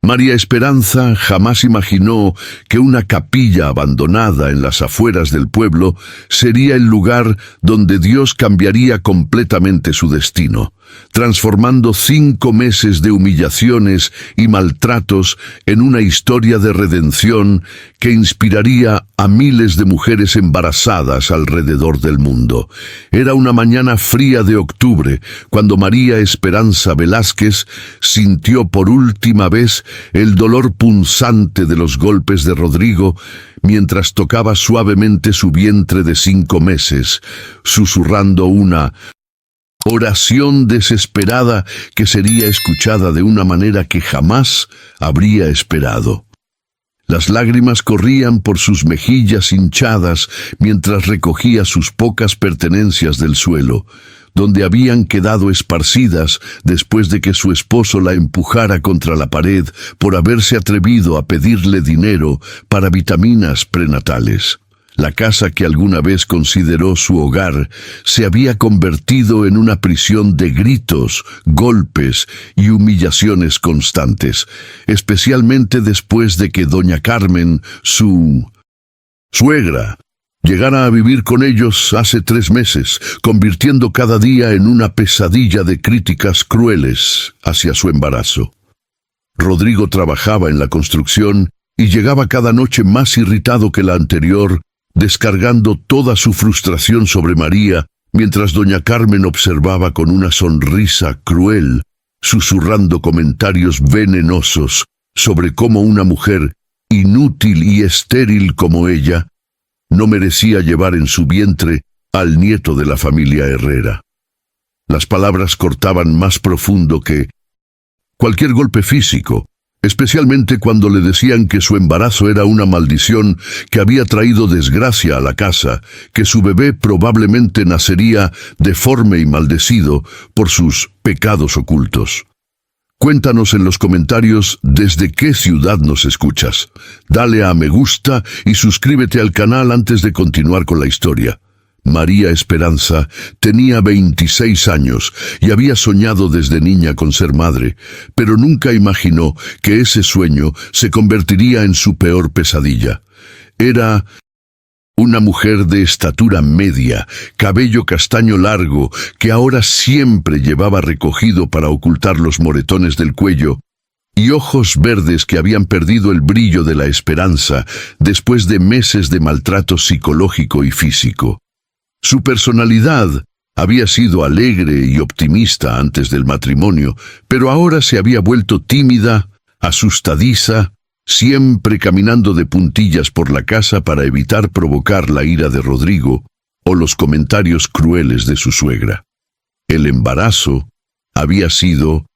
María Esperanza jamás imaginó que una capilla abandonada en las afueras del pueblo sería el lugar donde Dios cambiaría completamente su destino, transformando 5 meses de humillaciones y maltratos en una historia de redención que inspiraría a miles de mujeres embarazadas alrededor del mundo. Era una mañana fría de octubre cuando María Esperanza Velázquez sintió por última vez el dolor punzante de los golpes de Rodrigo mientras tocaba suavemente su vientre de 5 meses, susurrando una oración desesperada que sería escuchada de una manera que jamás habría esperado. Las lágrimas corrían por sus mejillas hinchadas mientras recogía sus pocas pertenencias del suelo, donde habían quedado esparcidas después de que su esposo la empujara contra la pared por haberse atrevido a pedirle dinero para vitaminas prenatales. La casa que alguna vez consideró su hogar se había convertido en una prisión de gritos, golpes y humillaciones constantes, especialmente después de que doña Carmen, su suegra, llegara a vivir con ellos hace 3 meses, convirtiendo cada día en una pesadilla de críticas crueles hacia su embarazo. Rodrigo trabajaba en la construcción y llegaba cada noche más irritado que la anterior, descargando toda su frustración sobre María, mientras doña Carmen observaba con una sonrisa cruel, susurrando comentarios venenosos sobre cómo una mujer inútil y estéril como ella no merecía llevar en su vientre al nieto de la familia Herrera. Las palabras cortaban más profundo que cualquier golpe físico, especialmente cuando le decían que su embarazo era una maldición que había traído desgracia a la casa, que su bebé probablemente nacería deforme y maldecido por sus pecados ocultos. Cuéntanos en los comentarios desde qué ciudad nos escuchas. Dale a me gusta y suscríbete al canal antes de continuar con la historia. María Esperanza tenía 26 años y había soñado desde niña con ser madre, pero nunca imaginó que ese sueño se convertiría en su peor pesadilla. Era una mujer de estatura media, cabello castaño largo, que ahora siempre llevaba recogido para ocultar los moretones del cuello, y ojos verdes que habían perdido el brillo de la esperanza después de meses de maltrato psicológico y físico. Su personalidad había sido alegre y optimista antes del matrimonio, pero ahora se había vuelto tímida, asustadiza, siempre caminando de puntillas por la casa para evitar provocar la ira de Rodrigo o los comentarios crueles de su suegra. El embarazo había sido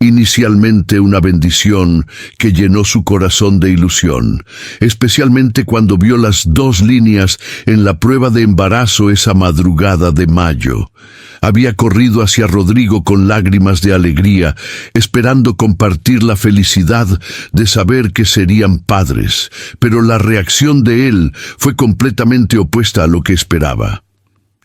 inicialmente una bendición que llenó su corazón de ilusión, especialmente cuando vio las 2 líneas en la prueba de embarazo esa madrugada de mayo. Había corrido hacia Rodrigo con lágrimas de alegría, esperando compartir la felicidad de saber que serían padres, pero la reacción de él fue completamente opuesta a lo que esperaba.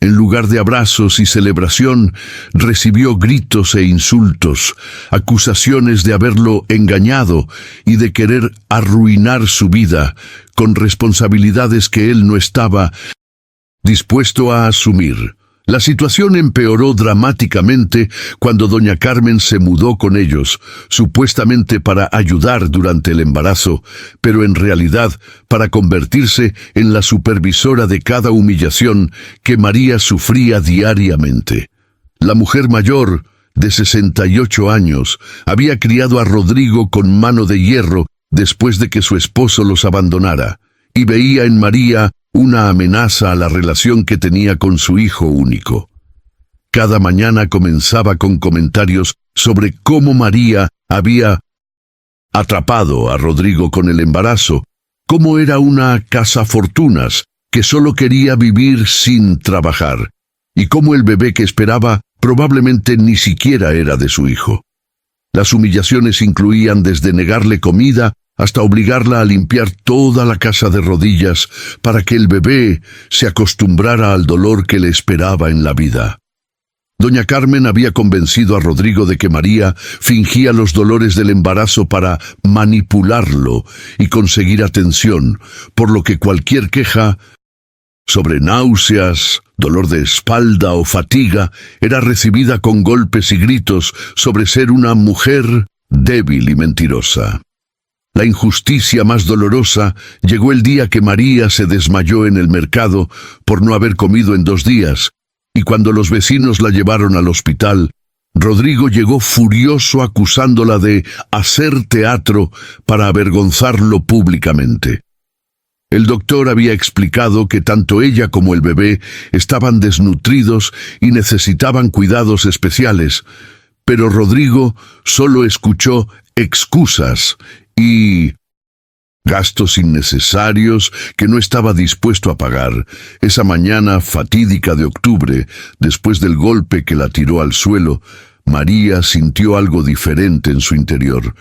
En lugar de abrazos y celebración, recibió gritos e insultos, acusaciones de haberlo engañado y de querer arruinar su vida con responsabilidades que él no estaba dispuesto a asumir. La situación empeoró dramáticamente cuando doña Carmen se mudó con ellos, supuestamente para ayudar durante el embarazo, pero en realidad para convertirse en la supervisora de cada humillación que María sufría diariamente. La mujer mayor, de 68 años, había criado a Rodrigo con mano de hierro después de que su esposo los abandonara, y veía en María una amenaza a la relación que tenía con su hijo único. Cada mañana comenzaba con comentarios sobre cómo María había atrapado a Rodrigo con el embarazo, cómo era una cazafortunas que solo quería vivir sin trabajar, y cómo el bebé que esperaba probablemente ni siquiera era de su hijo. Las humillaciones incluían desde negarle comida hasta obligarla a limpiar toda la casa de rodillas para que el bebé se acostumbrara al dolor que le esperaba en la vida. Doña Carmen había convencido a Rodrigo de que María fingía los dolores del embarazo para manipularlo y conseguir atención, por lo que cualquier queja sobre náuseas, dolor de espalda o fatiga era recibida con golpes y gritos sobre ser una mujer débil y mentirosa. La injusticia más dolorosa llegó el día que María se desmayó en el mercado por no haber comido en 2 días, y cuando los vecinos la llevaron al hospital, Rodrigo llegó furioso acusándola de hacer teatro para avergonzarlo públicamente. El doctor había explicado que tanto ella como el bebé estaban desnutridos y necesitaban cuidados especiales, pero Rodrigo solo escuchó excusas y gastos innecesarios que no estaba dispuesto a pagar. Esa mañana fatídica de octubre, después del golpe que la tiró al suelo, María sintió algo diferente en su interior.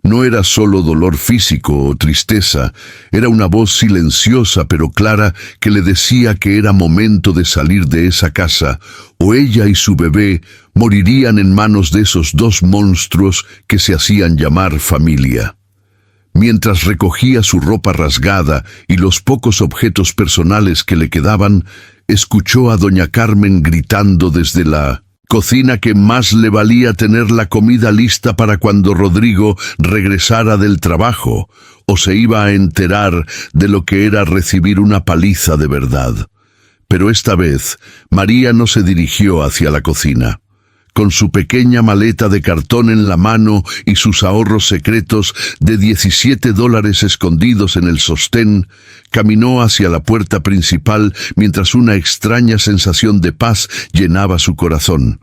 No era solo dolor físico o tristeza, era una voz silenciosa pero clara que le decía que era momento de salir de esa casa, o ella y su bebé morirían en manos de esos 2 monstruos que se hacían llamar familia. Mientras recogía su ropa rasgada y los pocos objetos personales que le quedaban, escuchó a doña Carmen gritando desde la cocina que más le valía tener la comida lista para cuando Rodrigo regresara del trabajo, o se iba a enterar de lo que era recibir una paliza de verdad. Pero esta vez, María no se dirigió hacia la cocina. Con su pequeña maleta de cartón en la mano y sus ahorros secretos de $17 escondidos en el sostén, caminó hacia la puerta principal mientras una extraña sensación de paz llenaba su corazón.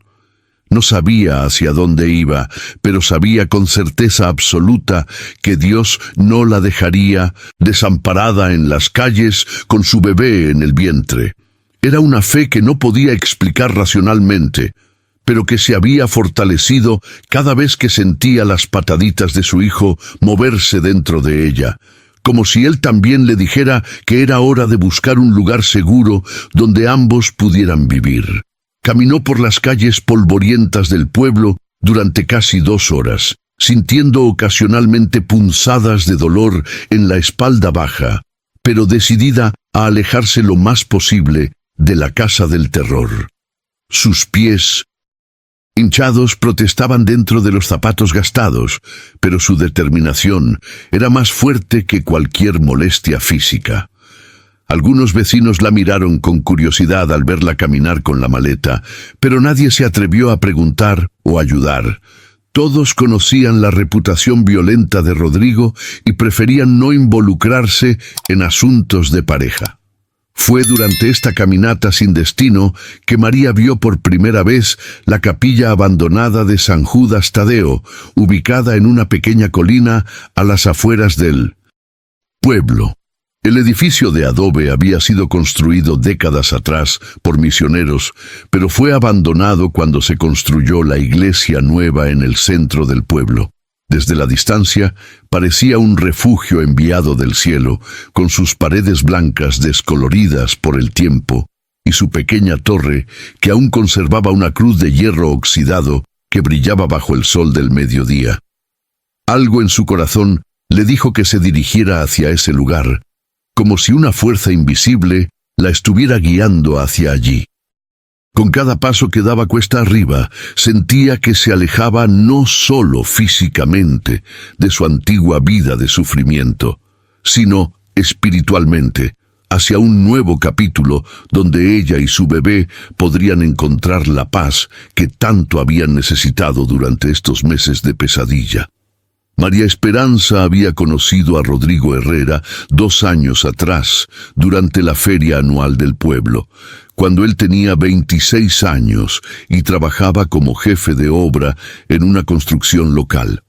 No sabía hacia dónde iba, pero sabía con certeza absoluta que Dios no la dejaría desamparada en las calles con su bebé en el vientre. Era una fe que no podía explicar racionalmente, pero que se había fortalecido cada vez que sentía las pataditas de su hijo moverse dentro de ella, como si él también le dijera que era hora de buscar un lugar seguro donde ambos pudieran vivir. Caminó por las calles polvorientas del pueblo durante casi 2 horas, sintiendo ocasionalmente punzadas de dolor en la espalda baja, pero decidida a alejarse lo más posible de la casa del terror. Sus pies hinchados protestaban dentro de los zapatos gastados, pero su determinación era más fuerte que cualquier molestia física. Algunos vecinos la miraron con curiosidad al verla caminar con la maleta, pero nadie se atrevió a preguntar o ayudar. Todos conocían la reputación violenta de Rodrigo y preferían no involucrarse en asuntos de pareja. Fue durante esta caminata sin destino que María vio por primera vez la capilla abandonada de San Judas Tadeo, ubicada en una pequeña colina a las afueras del pueblo. El edificio de adobe había sido construido décadas atrás por misioneros, pero fue abandonado cuando se construyó la iglesia nueva en el centro del pueblo. Desde la distancia, parecía un refugio enviado del cielo, con sus paredes blancas descoloridas por el tiempo, y su pequeña torre, que aún conservaba una cruz de hierro oxidado que brillaba bajo el sol del mediodía. Algo en su corazón le dijo que se dirigiera hacia ese lugar, como si una fuerza invisible la estuviera guiando hacia allí. Con cada paso que daba cuesta arriba, sentía que se alejaba no solo físicamente de su antigua vida de sufrimiento, sino espiritualmente, hacia un nuevo capítulo donde ella y su bebé podrían encontrar la paz que tanto habían necesitado durante estos meses de pesadilla. María Esperanza había conocido a Rodrigo Herrera 2 años atrás, durante la feria anual del pueblo, cuando él tenía 26 años y trabajaba como jefe de obra en una construcción local.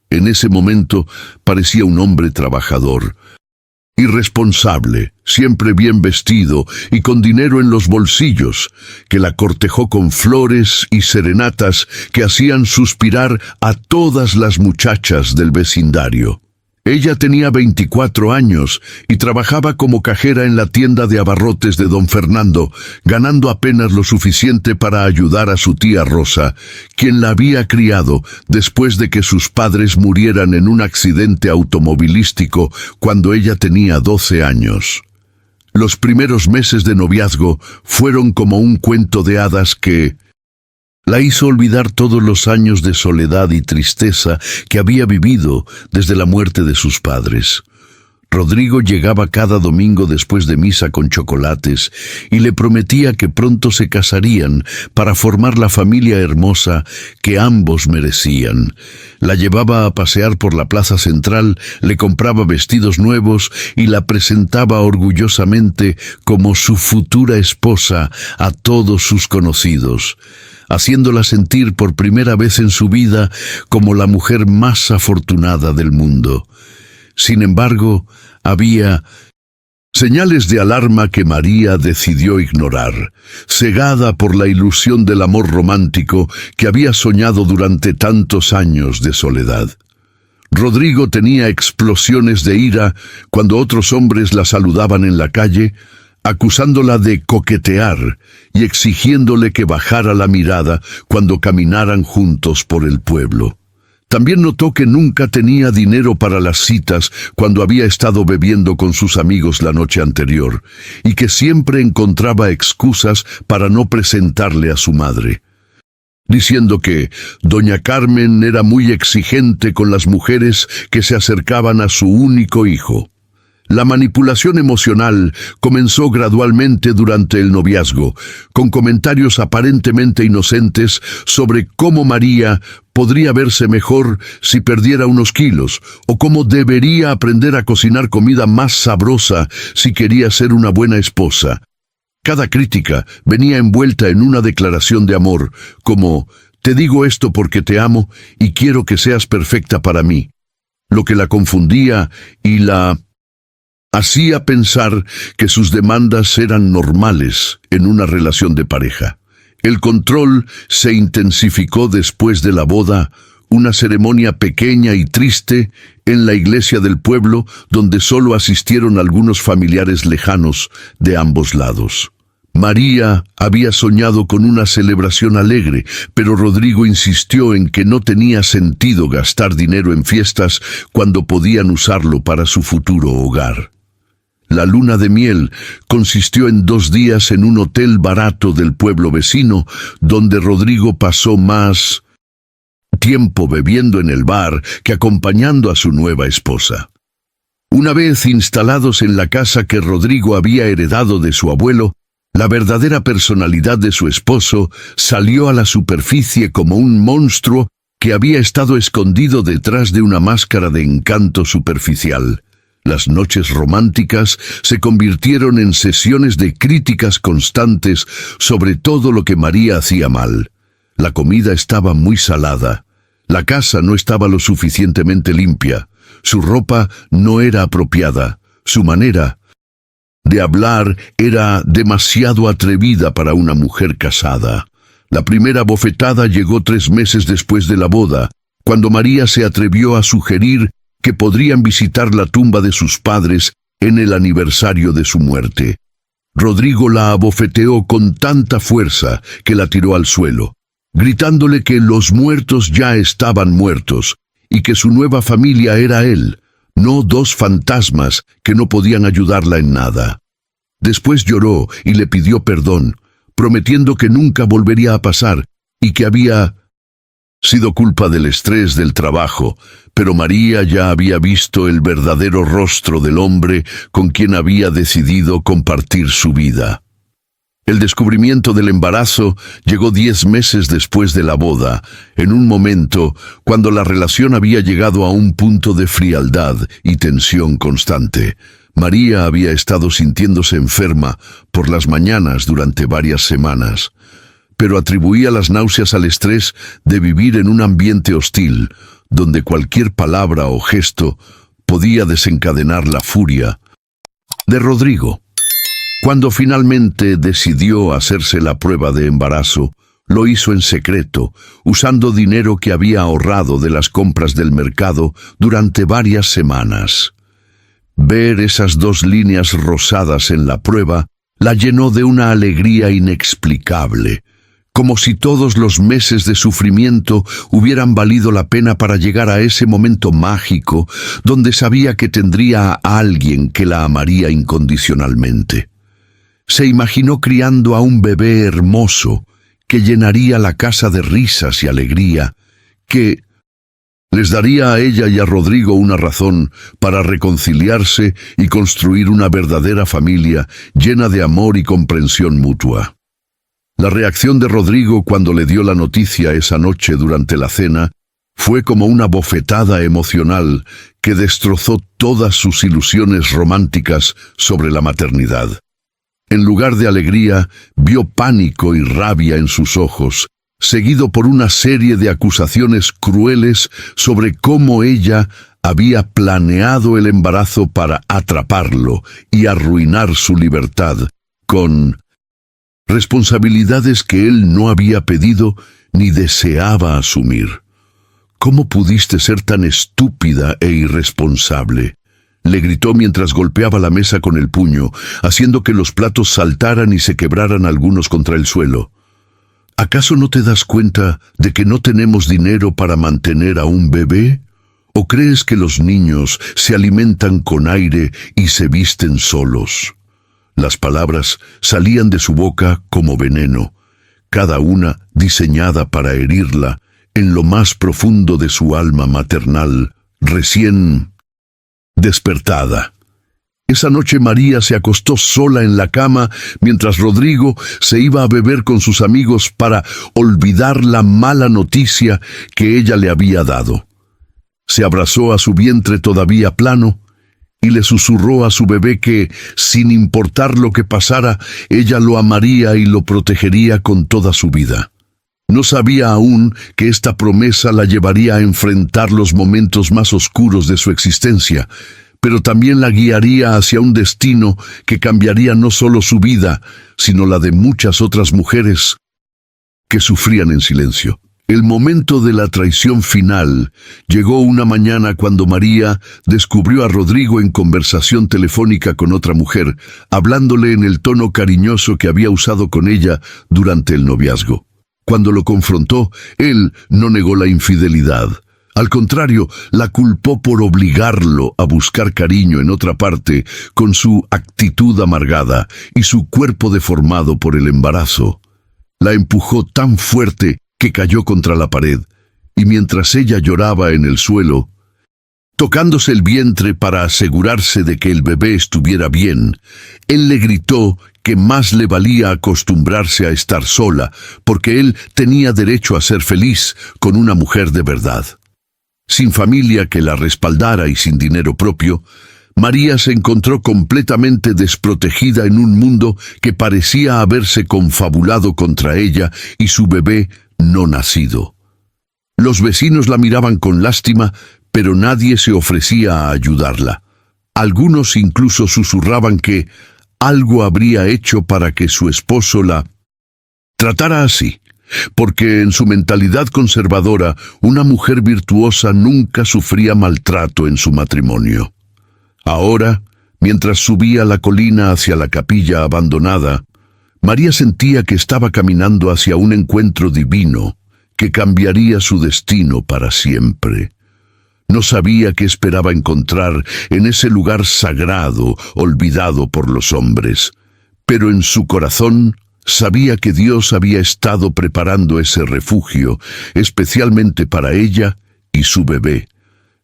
En ese momento parecía un hombre trabajador, irresponsable, siempre bien vestido y con dinero en los bolsillos, que la cortejó con flores y serenatas que hacían suspirar a todas las muchachas del vecindario. Ella tenía 24 años y trabajaba como cajera en la tienda de abarrotes de don Fernando, ganando apenas lo suficiente para ayudar a su tía Rosa, quien la había criado después de que sus padres murieran en un accidente automovilístico cuando ella tenía 12 años. Los primeros meses de noviazgo fueron como un cuento de hadas que la hizo olvidar todos los años de soledad y tristeza que había vivido desde la muerte de sus padres. Rodrigo llegaba cada domingo después de misa con chocolates y le prometía que pronto se casarían para formar la familia hermosa que ambos merecían. La llevaba a pasear por la plaza central, le compraba vestidos nuevos y la presentaba orgullosamente como su futura esposa a todos sus conocidos, haciéndola sentir por primera vez en su vida como la mujer más afortunada del mundo. Sin embargo, había señales de alarma que María decidió ignorar, cegada por la ilusión del amor romántico que había soñado durante tantos años de soledad. Rodrigo tenía explosiones de ira cuando otros hombres la saludaban en la calle, acusándola de coquetear y exigiéndole que bajara la mirada cuando caminaran juntos por el pueblo. También notó que nunca tenía dinero para las citas cuando había estado bebiendo con sus amigos la noche anterior, y que siempre encontraba excusas para no presentarle a su madre, diciendo que doña Carmen era muy exigente con las mujeres que se acercaban a su único hijo. La manipulación emocional comenzó gradualmente durante el noviazgo, con comentarios aparentemente inocentes sobre cómo María podría verse mejor si perdiera unos kilos, o cómo debería aprender a cocinar comida más sabrosa si quería ser una buena esposa. Cada crítica venía envuelta en una declaración de amor, como «Te digo esto porque te amo y quiero que seas perfecta para mí», lo que la confundía y la hacía pensar que sus demandas eran normales en una relación de pareja. El control se intensificó después de la boda, una ceremonia pequeña y triste en la iglesia del pueblo donde solo asistieron algunos familiares lejanos de ambos lados. María había soñado con una celebración alegre, pero Rodrigo insistió en que no tenía sentido gastar dinero en fiestas cuando podían usarlo para su futuro hogar. La luna de miel consistió en 2 días en un hotel barato del pueblo vecino, donde Rodrigo pasó más tiempo bebiendo en el bar que acompañando a su nueva esposa. Una vez instalados en la casa que Rodrigo había heredado de su abuelo, la verdadera personalidad de su esposo salió a la superficie como un monstruo que había estado escondido detrás de una máscara de encanto superficial. Las noches románticas se convirtieron en sesiones de críticas constantes sobre todo lo que María hacía mal. La comida estaba muy salada, la casa no estaba lo suficientemente limpia, su ropa no era apropiada, su manera de hablar era demasiado atrevida para una mujer casada. La primera bofetada llegó 3 meses después de la boda, cuando María se atrevió a sugerir que podrían visitar la tumba de sus padres en el aniversario de su muerte. Rodrigo la abofeteó con tanta fuerza que la tiró al suelo, gritándole que los muertos ya estaban muertos y que su nueva familia era él, no 2 fantasmas que no podían ayudarla en nada. Después lloró y le pidió perdón, prometiendo que nunca volvería a pasar y que había sido culpa del estrés del trabajo, pero María ya había visto el verdadero rostro del hombre con quien había decidido compartir su vida. El descubrimiento del embarazo llegó 10 meses después de la boda, en un momento cuando la relación había llegado a un punto de frialdad y tensión constante. María había estado sintiéndose enferma por las mañanas durante varias semanas, pero atribuía las náuseas al estrés de vivir en un ambiente hostil, donde cualquier palabra o gesto podía desencadenar la furia de Rodrigo. Cuando finalmente decidió hacerse la prueba de embarazo, Lo hizo en secreto, usando dinero que había ahorrado de las compras del mercado durante varias semanas. Ver esas 2 líneas rosadas en la prueba la llenó de una alegría inexplicable, como si todos los meses de sufrimiento hubieran valido la pena para llegar a ese momento mágico donde sabía que tendría a alguien que la amaría incondicionalmente. Se imaginó criando a un bebé hermoso que llenaría la casa de risas y alegría, que les daría a ella y a Rodrigo una razón para reconciliarse y construir una verdadera familia llena de amor y comprensión mutua. La reacción de Rodrigo cuando le dio la noticia esa noche durante la cena fue como una bofetada emocional que destrozó todas sus ilusiones románticas sobre la maternidad. En lugar de alegría, vio pánico y rabia en sus ojos, seguido por una serie de acusaciones crueles sobre cómo ella había planeado el embarazo para atraparlo y arruinar su libertad, con responsabilidades que él no había pedido ni deseaba asumir. ¿Cómo pudiste ser tan estúpida e irresponsable?, le gritó mientras golpeaba la mesa con el puño, haciendo que los platos saltaran y se quebraran algunos contra el suelo. ¿Acaso no te das cuenta de que no tenemos dinero para mantener a un bebé? ¿O crees que los niños se alimentan con aire y se visten solos? Las palabras salían de su boca como veneno, cada una diseñada para herirla en lo más profundo de su alma maternal, recién despertada. Esa noche María se acostó sola en la cama mientras Rodrigo se iba a beber con sus amigos para olvidar la mala noticia que ella le había dado. Se abrazó a su vientre todavía plano y le susurró a su bebé que, sin importar lo que pasara, ella lo amaría y lo protegería con toda su vida. No sabía aún que esta promesa la llevaría a enfrentar los momentos más oscuros de su existencia, pero también la guiaría hacia un destino que cambiaría no solo su vida, sino la de muchas otras mujeres que sufrían en silencio. El momento de la traición final llegó una mañana cuando María descubrió a Rodrigo en conversación telefónica con otra mujer, hablándole en el tono cariñoso que había usado con ella durante el noviazgo. Cuando lo confrontó, él no negó la infidelidad. Al contrario, la culpó por obligarlo a buscar cariño en otra parte con su actitud amargada y su cuerpo deformado por el embarazo. La empujó tan fuerte que cayó contra la pared, y mientras ella lloraba en el suelo, tocándose el vientre para asegurarse de que el bebé estuviera bien, él le gritó que más le valía acostumbrarse a estar sola, porque él tenía derecho a ser feliz con una mujer de verdad. Sin familia que la respaldara y sin dinero propio, María se encontró completamente desprotegida en un mundo que parecía haberse confabulado contra ella y su bebé no nacido. Los vecinos la miraban con lástima, pero nadie se ofrecía a ayudarla. Algunos incluso susurraban que algo habría hecho para que su esposo la tratara así, porque en su mentalidad conservadora, una mujer virtuosa nunca sufría maltrato en su matrimonio. Ahora, mientras subía la colina hacia la capilla abandonada, María sentía que estaba caminando hacia un encuentro divino que cambiaría su destino para siempre. No sabía qué esperaba encontrar en ese lugar sagrado, olvidado por los hombres, pero en su corazón sabía que Dios había estado preparando ese refugio, especialmente para ella y su bebé,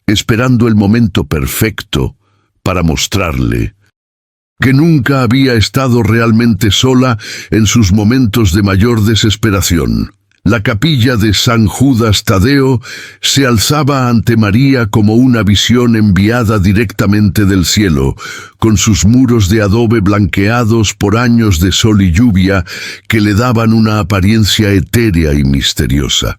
esperando el momento perfecto para mostrarle que nunca había estado realmente sola en sus momentos de mayor desesperación. La capilla de San Judas Tadeo se alzaba ante María como una visión enviada directamente del cielo, con sus muros de adobe blanqueados por años de sol y lluvia que le daban una apariencia etérea y misteriosa.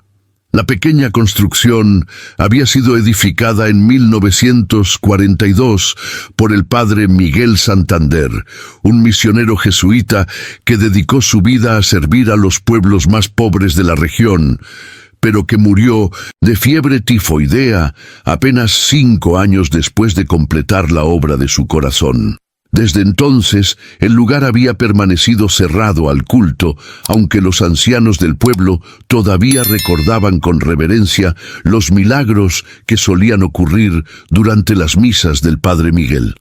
La pequeña construcción había sido edificada en 1942 por el padre Miguel Santander, un misionero jesuita que dedicó su vida a servir a los pueblos más pobres de la región, pero que murió de fiebre tifoidea apenas 5 años después de completar la obra de su corazón. Desde entonces, el lugar había permanecido cerrado al culto, aunque los ancianos del pueblo todavía recordaban con reverencia los milagros que solían ocurrir durante las misas del Padre Miguel.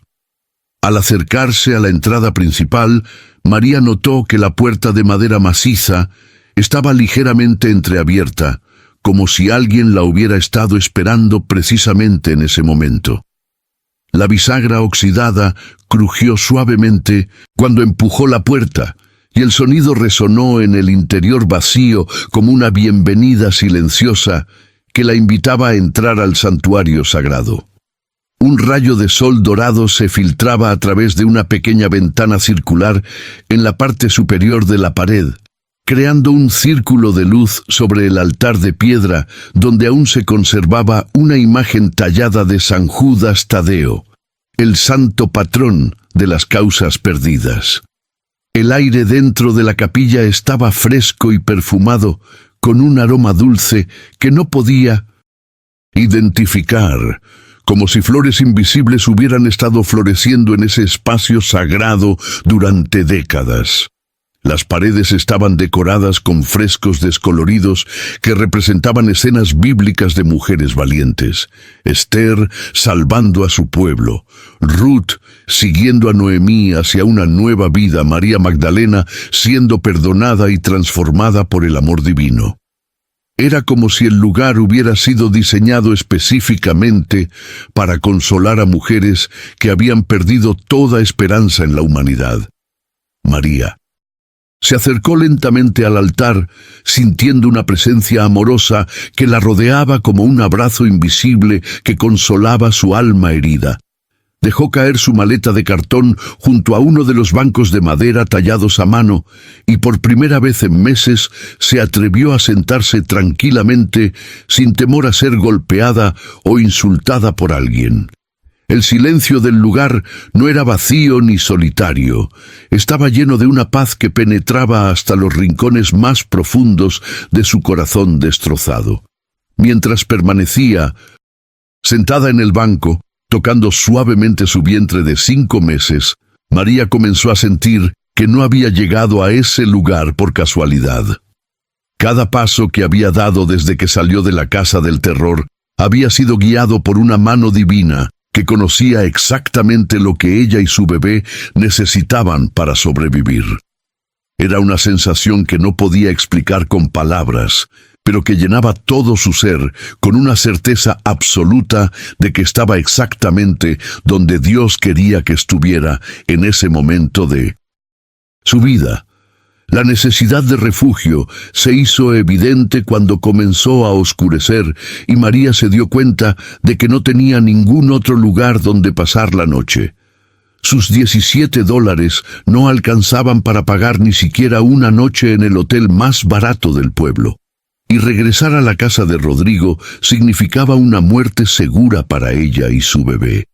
Al acercarse a la entrada principal, María notó que la puerta de madera maciza estaba ligeramente entreabierta, como si alguien la hubiera estado esperando precisamente en ese momento. La bisagra oxidada crujió suavemente cuando empujó la puerta, y el sonido resonó en el interior vacío como una bienvenida silenciosa que la invitaba a entrar al santuario sagrado. Un rayo de sol dorado se filtraba a través de una pequeña ventana circular en la parte superior de la pared, creando un círculo de luz sobre el altar de piedra donde aún se conservaba una imagen tallada de San Judas Tadeo, el santo patrón de las causas perdidas. El aire dentro de la capilla estaba fresco y perfumado, con un aroma dulce que no podía identificar, como si flores invisibles hubieran estado floreciendo en ese espacio sagrado durante décadas. Las paredes estaban decoradas con frescos descoloridos que representaban escenas bíblicas de mujeres valientes. Esther salvando a su pueblo, Ruth siguiendo a Noemí hacia una nueva vida, María Magdalena siendo perdonada y transformada por el amor divino. Era como si el lugar hubiera sido diseñado específicamente para consolar a mujeres que habían perdido toda esperanza en la humanidad. María se acercó lentamente al altar, sintiendo una presencia amorosa que la rodeaba como un abrazo invisible que consolaba su alma herida. Dejó caer su maleta de cartón junto a uno de los bancos de madera tallados a mano y por primera vez en meses se atrevió a sentarse tranquilamente sin temor a ser golpeada o insultada por alguien. El silencio del lugar no era vacío ni solitario, estaba lleno de una paz que penetraba hasta los rincones más profundos de su corazón destrozado. Mientras permanecía sentada en el banco, tocando suavemente su vientre de 5 meses, María comenzó a sentir que no había llegado a ese lugar por casualidad. Cada paso que había dado desde que salió de la casa del terror había sido guiado por una mano divina que conocía exactamente lo que ella y su bebé necesitaban para sobrevivir. Era una sensación que no podía explicar con palabras, pero que llenaba todo su ser con una certeza absoluta de que estaba exactamente donde Dios quería que estuviera en ese momento de su vida. La necesidad de refugio se hizo evidente cuando comenzó a oscurecer y María se dio cuenta de que no tenía ningún otro lugar donde pasar la noche. Sus $17 no alcanzaban para pagar ni siquiera una noche en el hotel más barato del pueblo. Y regresar a la casa de Rodrigo significaba una muerte segura para ella y su bebé.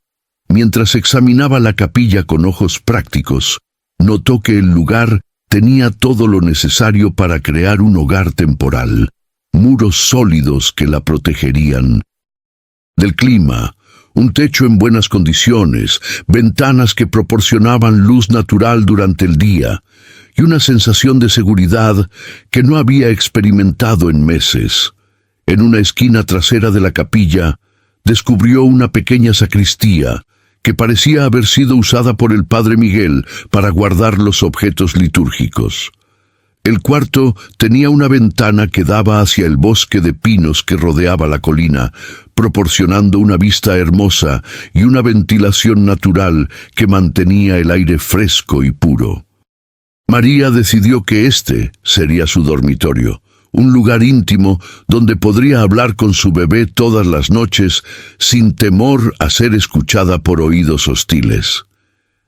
Mientras examinaba la capilla con ojos prácticos, notó que el lugar tenía todo lo necesario para crear un hogar temporal, muros sólidos que la protegerían del clima, un techo en buenas condiciones, ventanas que proporcionaban luz natural durante el día y una sensación de seguridad que no había experimentado en meses. En una esquina trasera de la capilla, descubrió una pequeña sacristía que parecía haber sido usada por el Padre Miguel para guardar los objetos litúrgicos. El cuarto tenía una ventana que daba hacia el bosque de pinos que rodeaba la colina, proporcionando una vista hermosa y una ventilación natural que mantenía el aire fresco y puro. María decidió que este sería su dormitorio, un lugar íntimo donde podría hablar con su bebé todas las noches sin temor a ser escuchada por oídos hostiles.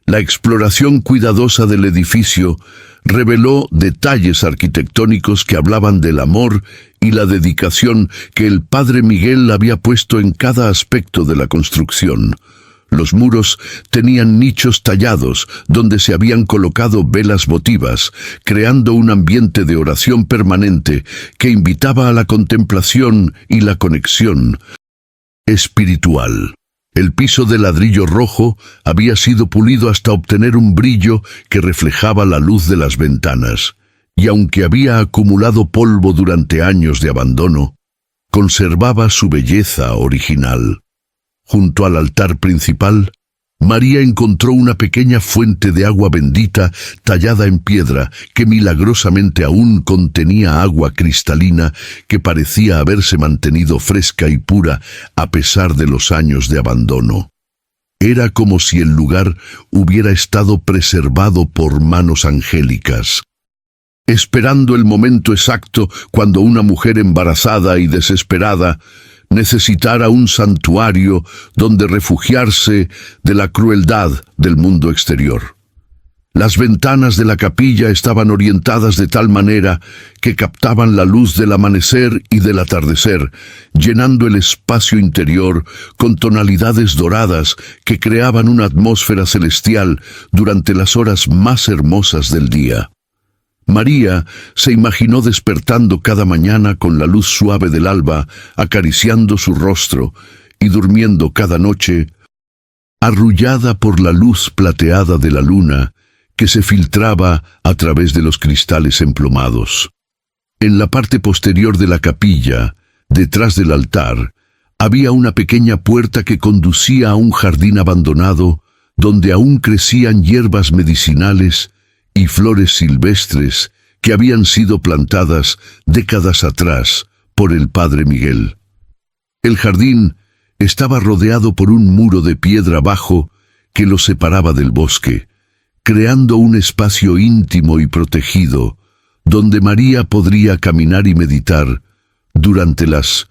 La exploración cuidadosa del edificio reveló detalles arquitectónicos que hablaban del amor y la dedicación que el padre Miguel había puesto en cada aspecto de la construcción. Los muros tenían nichos tallados donde se habían colocado velas votivas, creando un ambiente de oración permanente que invitaba a la contemplación y la conexión espiritual. El piso de ladrillo rojo había sido pulido hasta obtener un brillo que reflejaba la luz de las ventanas, y aunque había acumulado polvo durante años de abandono, conservaba su belleza original. Junto al altar principal, María encontró una pequeña fuente de agua bendita tallada en piedra que milagrosamente aún contenía agua cristalina que parecía haberse mantenido fresca y pura a pesar de los años de abandono. Era como si el lugar hubiera estado preservado por manos angélicas, esperando el momento exacto cuando una mujer embarazada y desesperada necesitara un santuario donde refugiarse de la crueldad del mundo exterior. Las ventanas de la capilla estaban orientadas de tal manera que captaban la luz del amanecer y del atardecer, llenando el espacio interior con tonalidades doradas que creaban una atmósfera celestial durante las horas más hermosas del día. María se imaginó despertando cada mañana con la luz suave del alba, acariciando su rostro, y durmiendo cada noche, arrullada por la luz plateada de la luna que se filtraba a través de los cristales emplumados. En la parte posterior de la capilla, detrás del altar, había una pequeña puerta que conducía a un jardín abandonado donde aún crecían hierbas medicinales y flores silvestres que habían sido plantadas décadas atrás por el padre Miguel. El jardín estaba rodeado por un muro de piedra bajo que lo separaba del bosque, creando un espacio íntimo y protegido donde María podría caminar y meditar durante las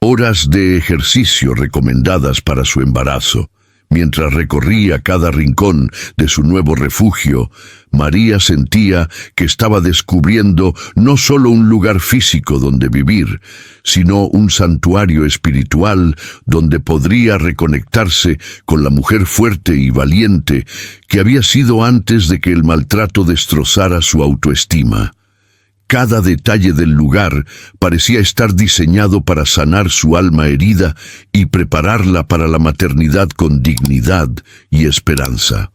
horas de ejercicio recomendadas para su embarazo. Mientras recorría cada rincón de su nuevo refugio, María sentía que estaba descubriendo no solo un lugar físico donde vivir, sino un santuario espiritual donde podría reconectarse con la mujer fuerte y valiente que había sido antes de que el maltrato destrozara su autoestima. Cada detalle del lugar parecía estar diseñado para sanar su alma herida y prepararla para la maternidad con dignidad y esperanza.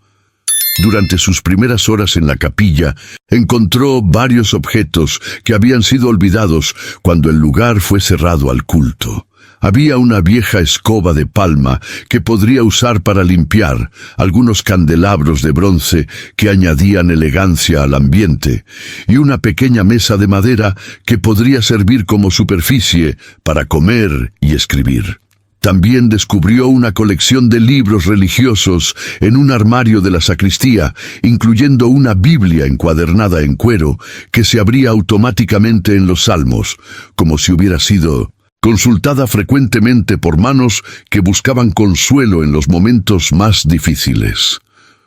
Durante sus primeras horas en la capilla, encontró varios objetos que habían sido olvidados cuando el lugar fue cerrado al culto. Había una vieja escoba de palma que podría usar para limpiar, algunos candelabros de bronce que añadían elegancia al ambiente, y una pequeña mesa de madera que podría servir como superficie para comer y escribir. También descubrió una colección de libros religiosos en un armario de la sacristía, incluyendo una Biblia encuadernada en cuero que se abría automáticamente en los salmos, como si hubiera sido consultada frecuentemente por manos que buscaban consuelo en los momentos más difíciles.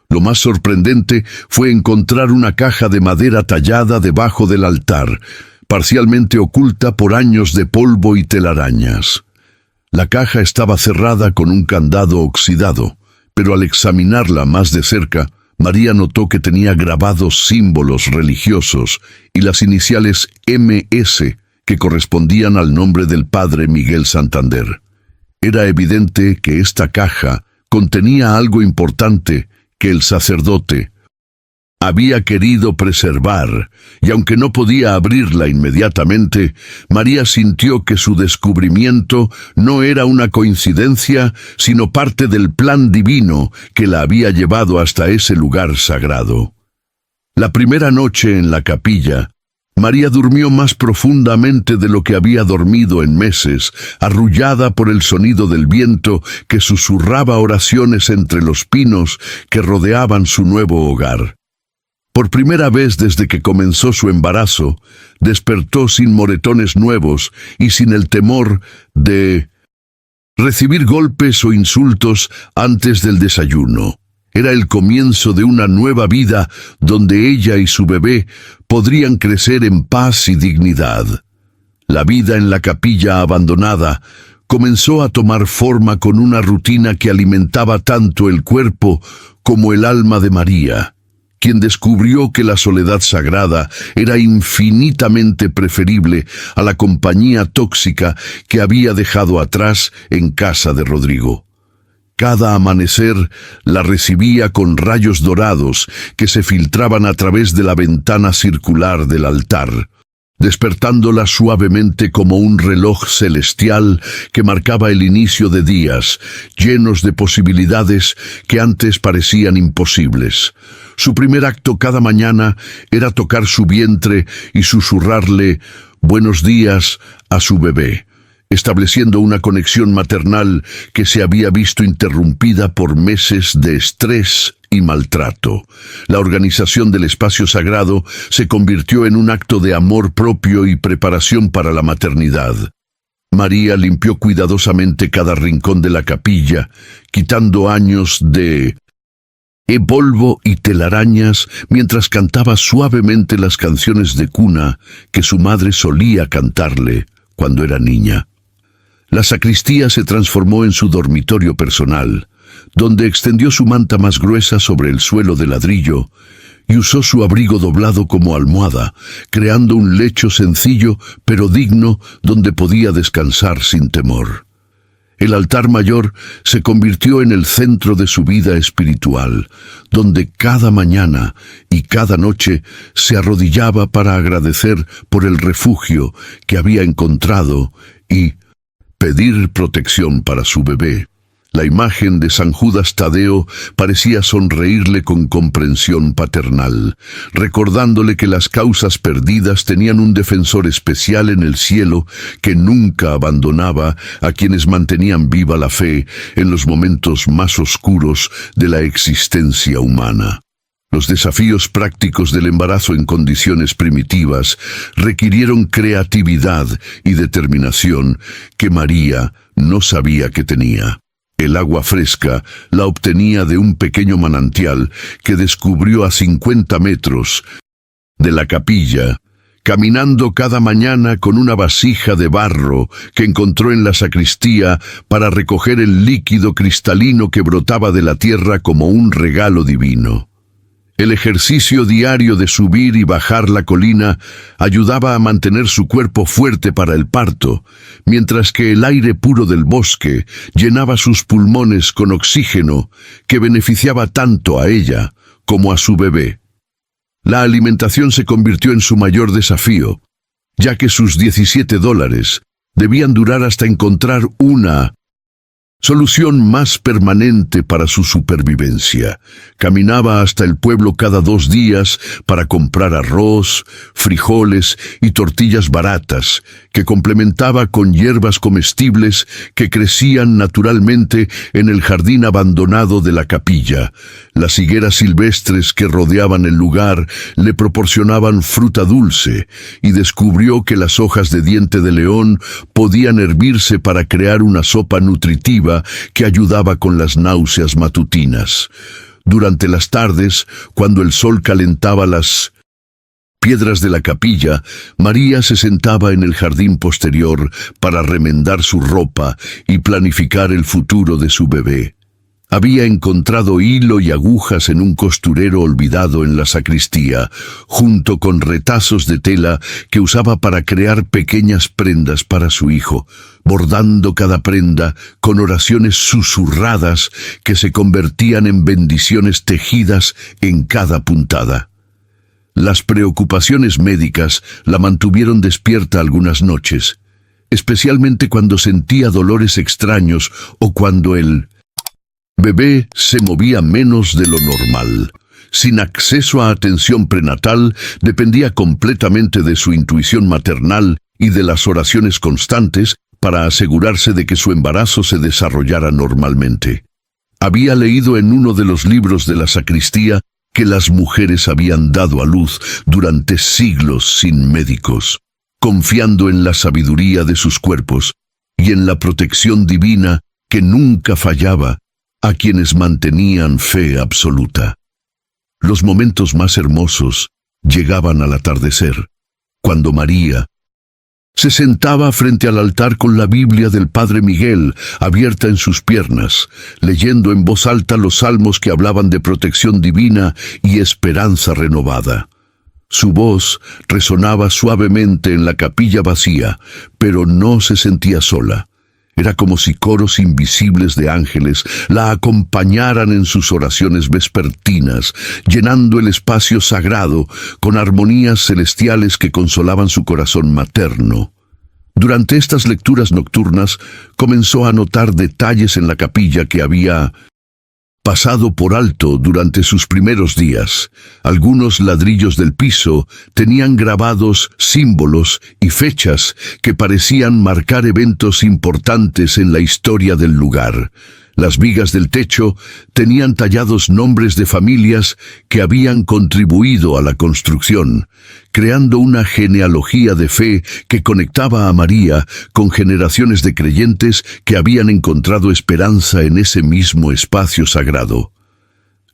Lo más sorprendente fue encontrar una caja de madera tallada debajo del altar, parcialmente oculta por años de polvo y telarañas. La caja estaba cerrada con un candado oxidado, pero al examinarla más de cerca, María notó que tenía grabados símbolos religiosos y las iniciales MS, que correspondían al nombre del padre Miguel Santander. Era evidente que esta caja contenía algo importante que el sacerdote había querido preservar, y aunque no podía abrirla inmediatamente, María sintió que su descubrimiento no era una coincidencia, sino parte del plan divino que la había llevado hasta ese lugar sagrado. La primera noche en la capilla, María durmió más profundamente de lo que había dormido en meses, arrullada por el sonido del viento que susurraba oraciones entre los pinos que rodeaban su nuevo hogar. Por primera vez desde que comenzó su embarazo, despertó sin moretones nuevos y sin el temor de recibir golpes o insultos antes del desayuno. Era el comienzo de una nueva vida donde ella y su bebé podrían crecer en paz y dignidad. La vida en la capilla abandonada comenzó a tomar forma con una rutina que alimentaba tanto el cuerpo como el alma de María, quien descubrió que la soledad sagrada era infinitamente preferible a la compañía tóxica que había dejado atrás en casa de Rodrigo. Cada amanecer la recibía con rayos dorados que se filtraban a través de la ventana circular del altar, despertándola suavemente como un reloj celestial que marcaba el inicio de días llenos de posibilidades que antes parecían imposibles. Su primer acto cada mañana era tocar su vientre y susurrarle «buenos días» a su bebé, estableciendo una conexión maternal que se había visto interrumpida por meses de estrés y maltrato. La organización del espacio sagrado se convirtió en un acto de amor propio y preparación para la maternidad. María limpió cuidadosamente cada rincón de la capilla, quitando años de polvo y telarañas mientras cantaba suavemente las canciones de cuna que su madre solía cantarle cuando era niña. La sacristía se transformó en su dormitorio personal, donde extendió su manta más gruesa sobre el suelo de ladrillo y usó su abrigo doblado como almohada, creando un lecho sencillo pero digno donde podía descansar sin temor. El altar mayor se convirtió en el centro de su vida espiritual, donde cada mañana y cada noche se arrodillaba para agradecer por el refugio que había encontrado y pedir protección para su bebé. La imagen de San Judas Tadeo parecía sonreírle con comprensión paternal, recordándole que las causas perdidas tenían un defensor especial en el cielo que nunca abandonaba a quienes mantenían viva la fe en los momentos más oscuros de la existencia humana. Los desafíos prácticos del embarazo en condiciones primitivas requirieron creatividad y determinación que María no sabía que tenía. El agua fresca la obtenía de un pequeño manantial que descubrió a 50 metros de la capilla, caminando cada mañana con una vasija de barro que encontró en la sacristía para recoger el líquido cristalino que brotaba de la tierra como un regalo divino. El ejercicio diario de subir y bajar la colina ayudaba a mantener su cuerpo fuerte para el parto, mientras que el aire puro del bosque llenaba sus pulmones con oxígeno que beneficiaba tanto a ella como a su bebé. La alimentación se convirtió en su mayor desafío, ya que sus $17 debían durar hasta encontrar una solución más permanente para su supervivencia. Caminaba hasta el pueblo cada 2 días para comprar arroz, frijoles y tortillas baratas, que complementaba con hierbas comestibles que crecían naturalmente en el jardín abandonado de la capilla. Las higueras silvestres que rodeaban el lugar le proporcionaban fruta dulce, y descubrió que las hojas de diente de león podían hervirse para crear una sopa nutritiva que ayudaba con las náuseas matutinas. Durante las tardes, cuando el sol calentaba las piedras de la capilla, María se sentaba en el jardín posterior para remendar su ropa y planificar el futuro de su bebé. Había encontrado hilo y agujas en un costurero olvidado en la sacristía, junto con retazos de tela que usaba para crear pequeñas prendas para su hijo, bordando cada prenda con oraciones susurradas que se convertían en bendiciones tejidas en cada puntada. Las preocupaciones médicas la mantuvieron despierta algunas noches, especialmente cuando sentía dolores extraños o cuando el bebé se movía menos de lo normal. Sin acceso a atención prenatal, dependía completamente de su intuición maternal y de las oraciones constantes para asegurarse de que su embarazo se desarrollara normalmente. Había leído en uno de los libros de la sacristía que las mujeres habían dado a luz durante siglos sin médicos, confiando en la sabiduría de sus cuerpos y en la protección divina que nunca fallaba. a quienes mantenían fe absoluta. Los momentos más hermosos llegaban al atardecer, cuando María se sentaba frente al altar con la Biblia del Padre Miguel abierta en sus piernas, leyendo en voz alta los salmos que hablaban de protección divina y esperanza renovada. Su voz resonaba suavemente en la capilla vacía, pero no se sentía sola. Era como si coros invisibles de ángeles la acompañaran en sus oraciones vespertinas, llenando el espacio sagrado con armonías celestiales que consolaban su corazón materno. Durante estas lecturas nocturnas comenzó a notar detalles en la capilla que había pasado por alto durante sus primeros días. Algunos ladrillos del piso tenían grabados símbolos y fechas que parecían marcar eventos importantes en la historia del lugar. Las vigas del techo tenían tallados nombres de familias que habían contribuido a la construcción, creando una genealogía de fe que conectaba a María con generaciones de creyentes que habían encontrado esperanza en ese mismo espacio sagrado.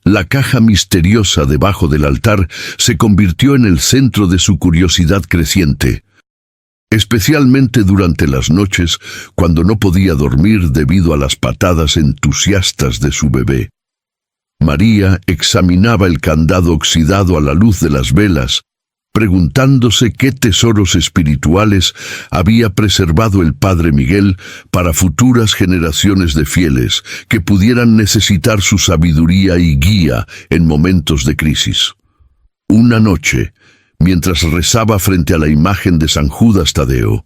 La caja misteriosa debajo del altar se convirtió en el centro de su curiosidad creciente, especialmente durante las noches cuando no podía dormir debido a las patadas entusiastas de su bebé. María examinaba el candado oxidado a la luz de las velas, preguntándose qué tesoros espirituales había preservado el Padre Miguel para futuras generaciones de fieles que pudieran necesitar su sabiduría y guía en momentos de crisis. Una noche, mientras rezaba frente a la imagen de San Judas Tadeo,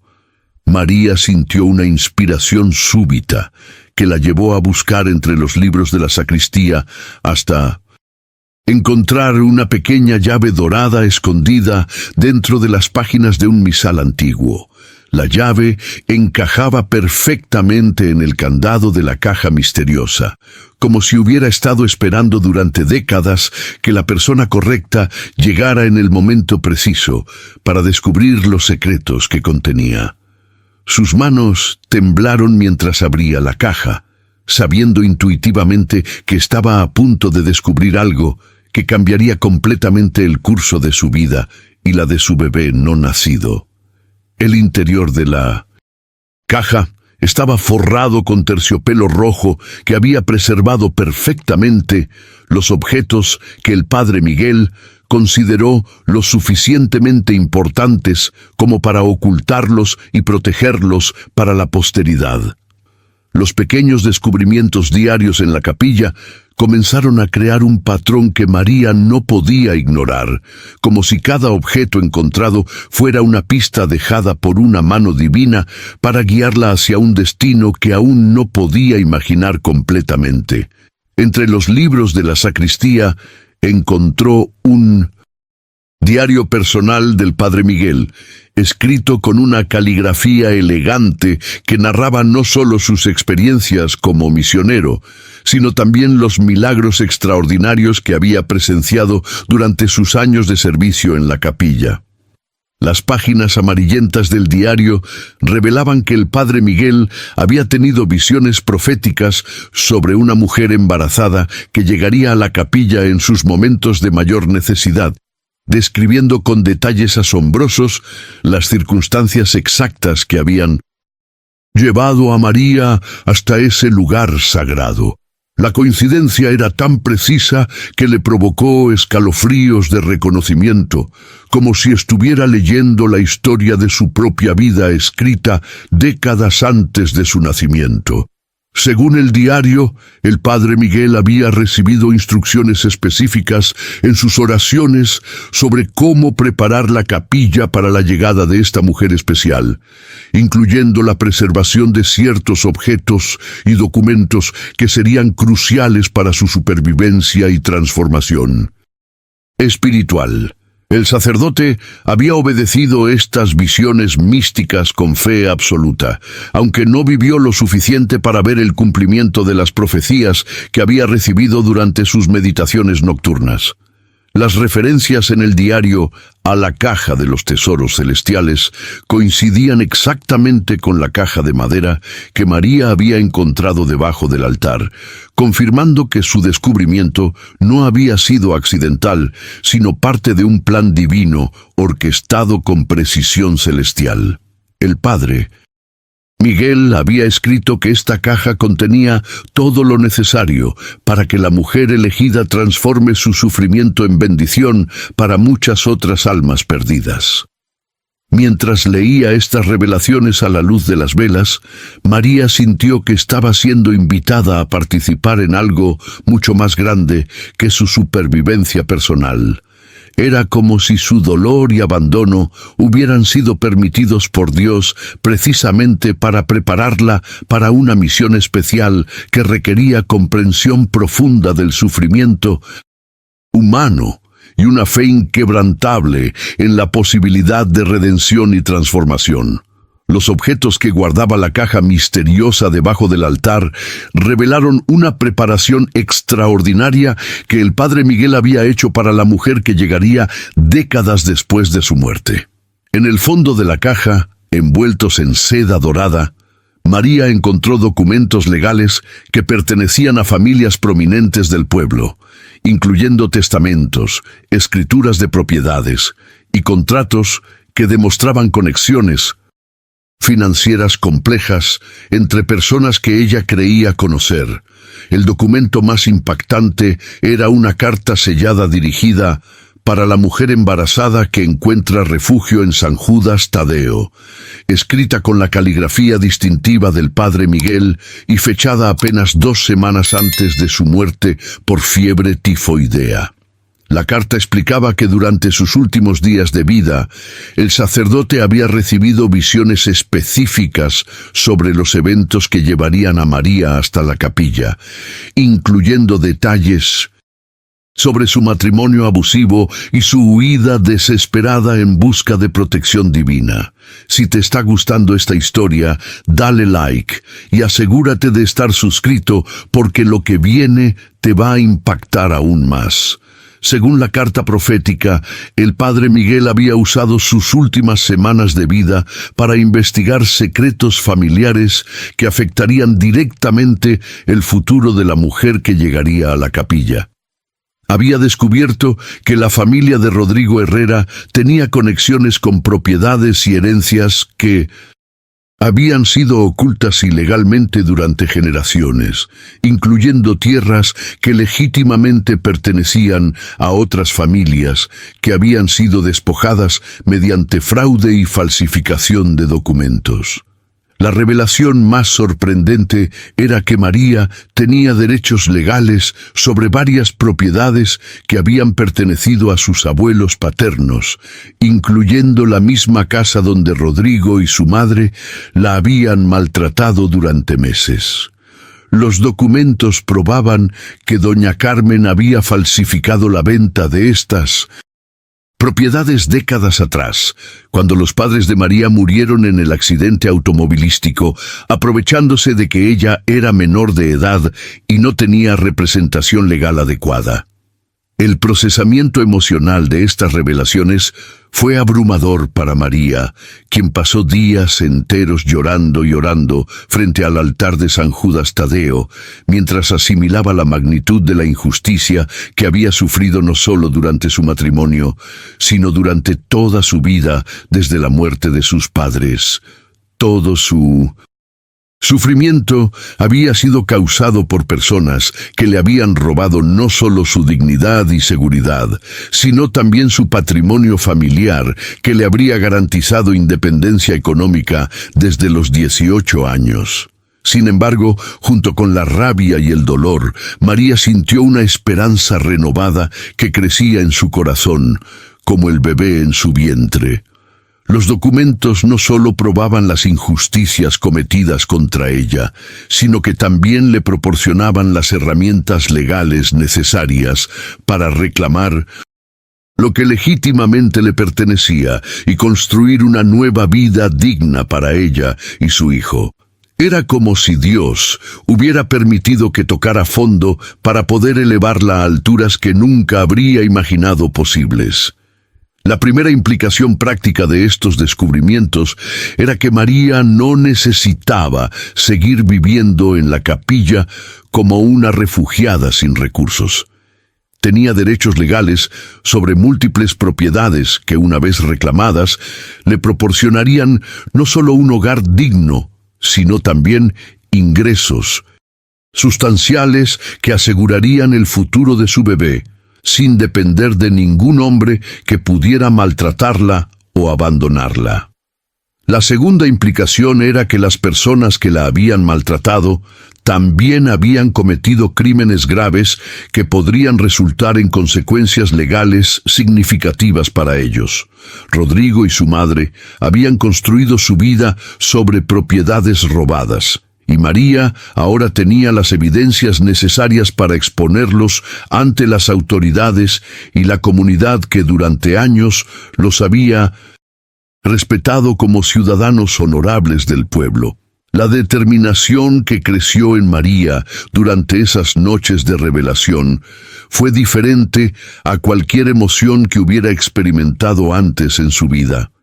María sintió una inspiración súbita que la llevó a buscar entre los libros de la sacristía hasta encontrar una pequeña llave dorada escondida dentro de las páginas de un misal antiguo. La llave encajaba perfectamente en el candado de la caja misteriosa, como si hubiera estado esperando durante décadas que la persona correcta llegara en el momento preciso para descubrir los secretos que contenía. Sus manos temblaron mientras abría la caja, sabiendo intuitivamente que estaba a punto de descubrir algo que cambiaría completamente el curso de su vida y la de su bebé no nacido. El interior de la caja estaba forrado con terciopelo rojo que había preservado perfectamente los objetos que el Padre Miguel consideró lo suficientemente importantes como para ocultarlos y protegerlos para la posteridad. Los pequeños descubrimientos diarios en la capilla comenzaron a crear un patrón que María no podía ignorar, como si cada objeto encontrado fuera una pista dejada por una mano divina para guiarla hacia un destino que aún no podía imaginar completamente. Entre los libros de la sacristía encontró un diario personal del Padre Miguel, escrito con una caligrafía elegante que narraba no solo sus experiencias como misionero, sino también los milagros extraordinarios que había presenciado durante sus años de servicio en la capilla. Las páginas amarillentas del diario revelaban que el Padre Miguel había tenido visiones proféticas sobre una mujer embarazada que llegaría a la capilla en sus momentos de mayor necesidad, describiendo con detalles asombrosos las circunstancias exactas que habían llevado a María hasta ese lugar sagrado. La coincidencia era tan precisa que le provocó escalofríos de reconocimiento, como si estuviera leyendo la historia de su propia vida escrita décadas antes de su nacimiento. Según el diario, el Padre Miguel había recibido instrucciones específicas en sus oraciones sobre cómo preparar la capilla para la llegada de esta mujer especial, incluyendo la preservación de ciertos objetos y documentos que serían cruciales para su supervivencia y transformación espiritual. El sacerdote había obedecido estas visiones místicas con fe absoluta, aunque no vivió lo suficiente para ver el cumplimiento de las profecías que había recibido durante sus meditaciones nocturnas. Las referencias en el diario a la caja de los tesoros celestiales coincidían exactamente con la caja de madera que María había encontrado debajo del altar, confirmando que su descubrimiento no había sido accidental, sino parte de un plan divino orquestado con precisión celestial. El Padre Miguel había escrito que esta caja contenía todo lo necesario para que la mujer elegida transforme su sufrimiento en bendición para muchas otras almas perdidas. Mientras leía estas revelaciones a la luz de las velas, María sintió que estaba siendo invitada a participar en algo mucho más grande que su supervivencia personal. Era como si su dolor y abandono hubieran sido permitidos por Dios precisamente para prepararla para una misión especial que requería comprensión profunda del sufrimiento humano y una fe inquebrantable en la posibilidad de redención y transformación. Los objetos que guardaba la caja misteriosa debajo del altar revelaron una preparación extraordinaria que el Padre Miguel había hecho para la mujer que llegaría décadas después de su muerte. En el fondo de la caja, envueltos en seda dorada, María encontró documentos legales que pertenecían a familias prominentes del pueblo, incluyendo testamentos, escrituras de propiedades y contratos que demostraban conexiones financieras complejas entre personas que ella creía conocer. El documento más impactante era una carta sellada dirigida para la mujer embarazada que encuentra refugio en San Judas Tadeo, escrita con la caligrafía distintiva del Padre Miguel y fechada apenas 2 semanas antes de su muerte por fiebre tifoidea. La carta explicaba que durante sus últimos días de vida, el sacerdote había recibido visiones específicas sobre los eventos que llevarían a María hasta la capilla, incluyendo detalles sobre su matrimonio abusivo y su huida desesperada en busca de protección divina. Si te está gustando esta historia, dale like y asegúrate de estar suscrito porque lo que viene te va a impactar aún más. Según la carta profética, el Padre Miguel había usado sus últimas semanas de vida para investigar secretos familiares que afectarían directamente el futuro de la mujer que llegaría a la capilla. Había descubierto que la familia de Rodrigo Herrera tenía conexiones con propiedades y herencias que habían sido ocultas ilegalmente durante generaciones, incluyendo tierras que legítimamente pertenecían a otras familias que habían sido despojadas mediante fraude y falsificación de documentos. La revelación más sorprendente era que María tenía derechos legales sobre varias propiedades que habían pertenecido a sus abuelos paternos, incluyendo la misma casa donde Rodrigo y su madre la habían maltratado durante meses. Los documentos probaban que doña Carmen había falsificado la venta de estas propiedades décadas atrás, cuando los padres de María murieron en el accidente automovilístico, aprovechándose de que ella era menor de edad y no tenía representación legal adecuada. El procesamiento emocional de estas revelaciones fue abrumador para María, quien pasó días enteros llorando y orando frente al altar de San Judas Tadeo, mientras asimilaba la magnitud de la injusticia que había sufrido no solo durante su matrimonio, sino durante toda su vida desde la muerte de sus padres. Todo su sufrimiento había sido causado por personas que le habían robado no solo su dignidad y seguridad, sino también su patrimonio familiar que le habría garantizado independencia económica desde los 18 años. Sin embargo, junto con la rabia y el dolor, María sintió una esperanza renovada que crecía en su corazón, como el bebé en su vientre. Los documentos no solo probaban las injusticias cometidas contra ella, sino que también le proporcionaban las herramientas legales necesarias para reclamar lo que legítimamente le pertenecía y construir una nueva vida digna para ella y su hijo. Era como si Dios hubiera permitido que tocara fondo para poder elevarla a alturas que nunca habría imaginado posibles. La primera implicación práctica de estos descubrimientos era que María no necesitaba seguir viviendo en la capilla como una refugiada sin recursos. Tenía derechos legales sobre múltiples propiedades que, una vez reclamadas, le proporcionarían no solo un hogar digno, sino también ingresos sustanciales que asegurarían el futuro de su bebé, sin depender de ningún hombre que pudiera maltratarla o abandonarla. La segunda implicación era que las personas que la habían maltratado también habían cometido crímenes graves que podrían resultar en consecuencias legales significativas para ellos. Rodrigo y su madre habían construido su vida sobre propiedades robadas, y María ahora tenía las evidencias necesarias para exponerlos ante las autoridades y la comunidad que durante años los había respetado como ciudadanos honorables del pueblo. La determinación que creció en María durante esas noches de revelación fue diferente a cualquier emoción que hubiera experimentado antes en su vida.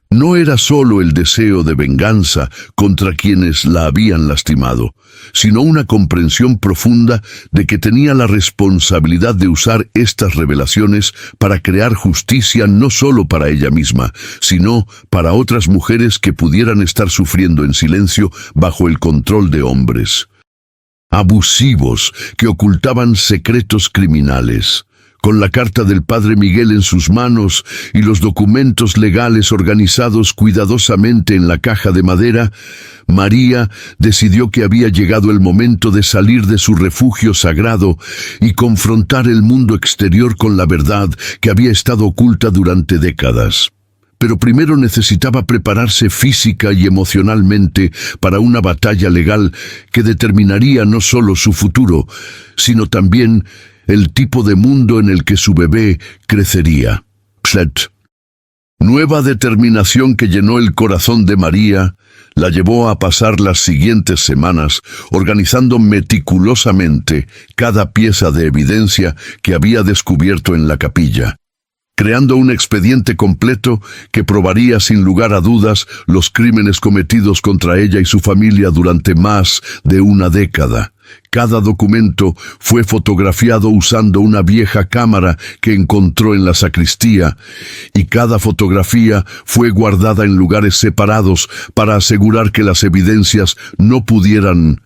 No era solo el deseo de venganza contra quienes la habían lastimado, sino una comprensión profunda de que tenía la responsabilidad de usar estas revelaciones para crear justicia no solo para ella misma, sino para otras mujeres que pudieran estar sufriendo en silencio bajo el control de hombres abusivos que ocultaban secretos criminales. Con la carta del padre Miguel en sus manos y los documentos legales organizados cuidadosamente en la caja de madera, María decidió que había llegado el momento de salir de su refugio sagrado y confrontar el mundo exterior con la verdad que había estado oculta durante décadas. Pero primero necesitaba prepararse física y emocionalmente para una batalla legal que determinaría no solo su futuro, sino también el tipo de mundo en el que su bebé crecería. Nueva determinación que llenó el corazón de María la llevó a pasar las siguientes semanas organizando meticulosamente cada pieza de evidencia que había descubierto en la capilla, creando un expediente completo que probaría sin lugar a dudas los crímenes cometidos contra ella y su familia durante más de una década. Cada documento fue fotografiado usando una vieja cámara que encontró en la sacristía, y cada fotografía fue guardada en lugares separados para asegurar que las evidencias no pudieran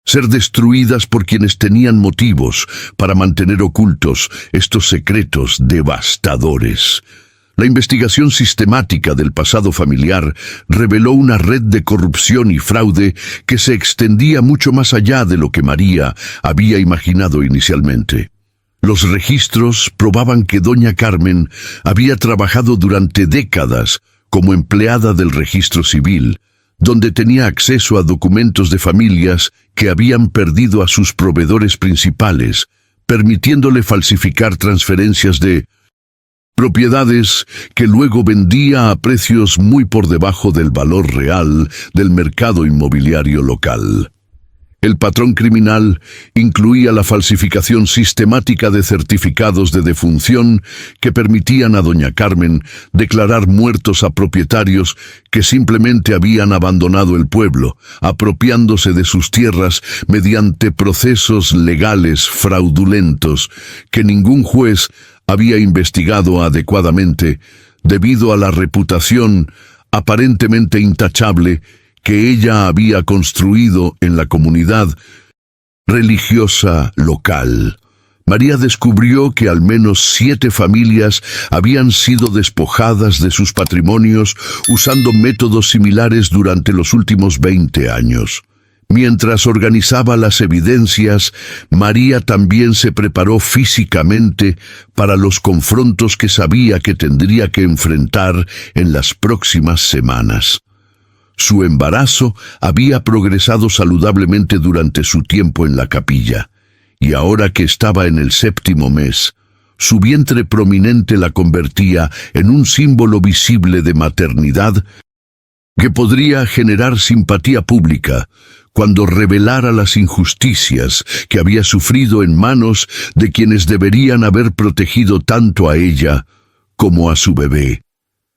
ser destruidas por quienes tenían motivos para mantener ocultos estos secretos devastadores. La investigación sistemática del pasado familiar reveló una red de corrupción y fraude que se extendía mucho más allá de lo que María había imaginado inicialmente. Los registros probaban que doña Carmen había trabajado durante décadas como empleada del registro civil, donde tenía acceso a documentos de familias que habían perdido a sus proveedores principales, permitiéndole falsificar transferencias de propiedades que luego vendía a precios muy por debajo del valor real del mercado inmobiliario local. El patrón criminal incluía la falsificación sistemática de certificados de defunción que permitían a doña Carmen declarar muertos a propietarios que simplemente habían abandonado el pueblo, apropiándose de sus tierras mediante procesos legales fraudulentos que ningún juez había investigado adecuadamente debido a la reputación aparentemente intachable que ella había construido en la comunidad religiosa local. María descubrió que al menos 7 familias habían sido despojadas de sus patrimonios usando métodos similares durante los últimos 20 años. Mientras organizaba las evidencias, María también se preparó físicamente para los confrontos que sabía que tendría que enfrentar en las próximas semanas. Su embarazo había progresado saludablemente durante su tiempo en la capilla, y ahora que estaba en el 7º mes, su vientre prominente la convertía en un símbolo visible de maternidad que podría generar simpatía pública cuando revelara las injusticias que había sufrido en manos de quienes deberían haber protegido tanto a ella como a su bebé.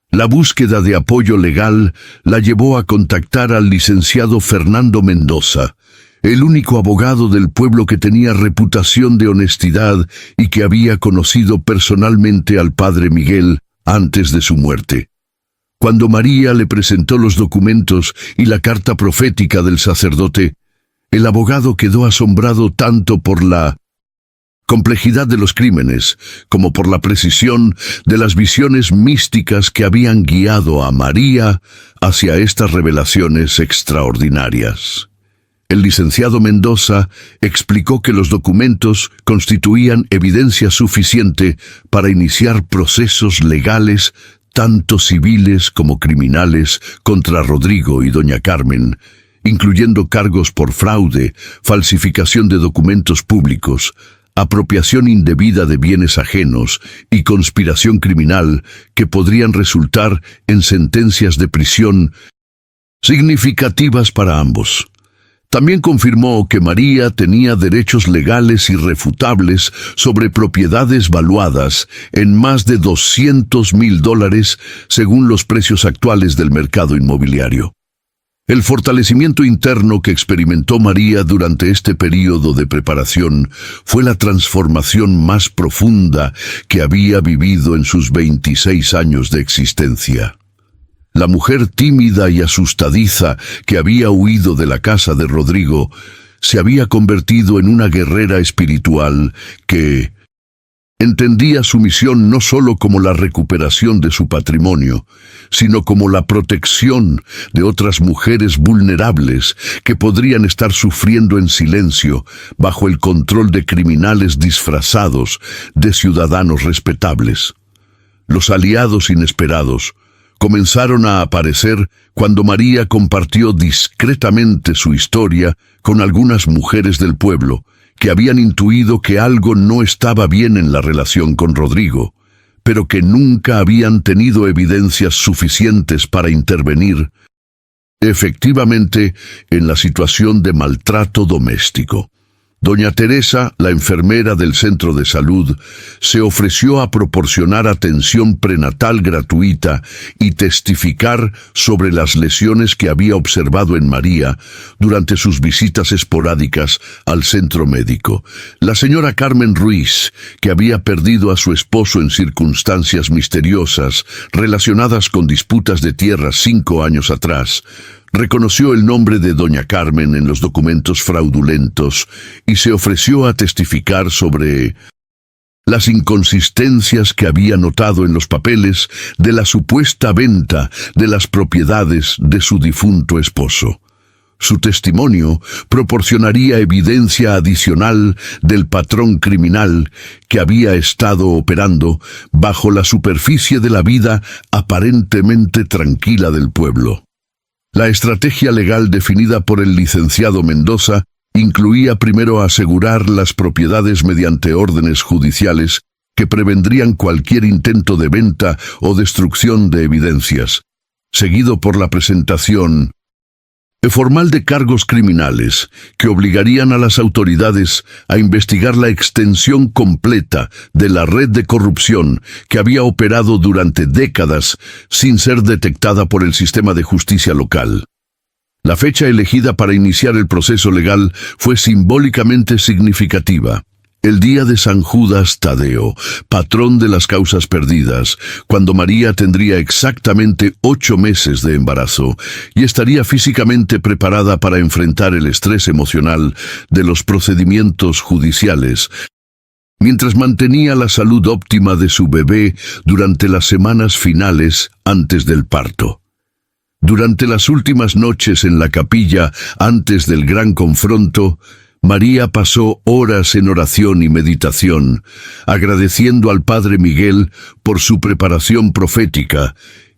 La búsqueda de apoyo legal la llevó a contactar al licenciado Fernando Mendoza, el único abogado del pueblo que tenía reputación de honestidad y que había conocido personalmente al padre Miguel antes de su muerte. Cuando María le presentó los documentos y la carta profética del sacerdote, el abogado quedó asombrado tanto por la complejidad de los crímenes como por la precisión de las visiones místicas que habían guiado a María hacia estas revelaciones extraordinarias. El licenciado Mendoza explicó que los documentos constituían evidencia suficiente para iniciar procesos legales tanto civiles como criminales contra Rodrigo y doña Carmen, incluyendo cargos por fraude, falsificación de documentos públicos, apropiación indebida de bienes ajenos y conspiración criminal que podrían resultar en sentencias de prisión significativas para ambos. También confirmó que María tenía derechos legales irrefutables sobre propiedades valuadas en más de $200,000 según los precios actuales del mercado inmobiliario. El fortalecimiento interno que experimentó María durante este período de preparación fue la transformación más profunda que había vivido en sus 26 años de existencia. La mujer tímida y asustadiza que había huido de la casa de Rodrigo se había convertido en una guerrera espiritual que entendía su misión no solo como la recuperación de su patrimonio, sino como la protección de otras mujeres vulnerables que podrían estar sufriendo en silencio bajo el control de criminales disfrazados de ciudadanos respetables. Los aliados inesperados comenzaron a aparecer cuando María compartió discretamente su historia con algunas mujeres del pueblo que habían intuido que algo no estaba bien en la relación con Rodrigo, pero que nunca habían tenido evidencias suficientes para intervenir efectivamente en la situación de maltrato doméstico. Doña Teresa, la enfermera del centro de salud, se ofreció a proporcionar atención prenatal gratuita y testificar sobre las lesiones que había observado en María durante sus visitas esporádicas al centro médico. La señora Carmen Ruiz, que había perdido a su esposo en circunstancias misteriosas relacionadas con disputas de tierra 5 años atrás, reconoció el nombre de doña Carmen en los documentos fraudulentos y se ofreció a testificar sobre las inconsistencias que había notado en los papeles de la supuesta venta de las propiedades de su difunto esposo. Su testimonio proporcionaría evidencia adicional del patrón criminal que había estado operando bajo la superficie de la vida aparentemente tranquila del pueblo. La estrategia legal definida por el licenciado Mendoza incluía primero asegurar las propiedades mediante órdenes judiciales que prevendrían cualquier intento de venta o destrucción de evidencias, seguido por la presentación formal de cargos criminales que obligarían a las autoridades a investigar la extensión completa de la red de corrupción que había operado durante décadas sin ser detectada por el sistema de justicia local. La fecha elegida para iniciar el proceso legal fue simbólicamente significativa. El día de San Judas Tadeo, patrón de las causas perdidas, cuando María tendría exactamente 8 meses de embarazo y estaría físicamente preparada para enfrentar el estrés emocional de los procedimientos judiciales, mientras mantenía la salud óptima de su bebé durante las semanas finales antes del parto. Durante las últimas noches en la capilla antes del gran confronto, María pasó horas en oración y meditación, agradeciendo al Padre Miguel por su preparación profética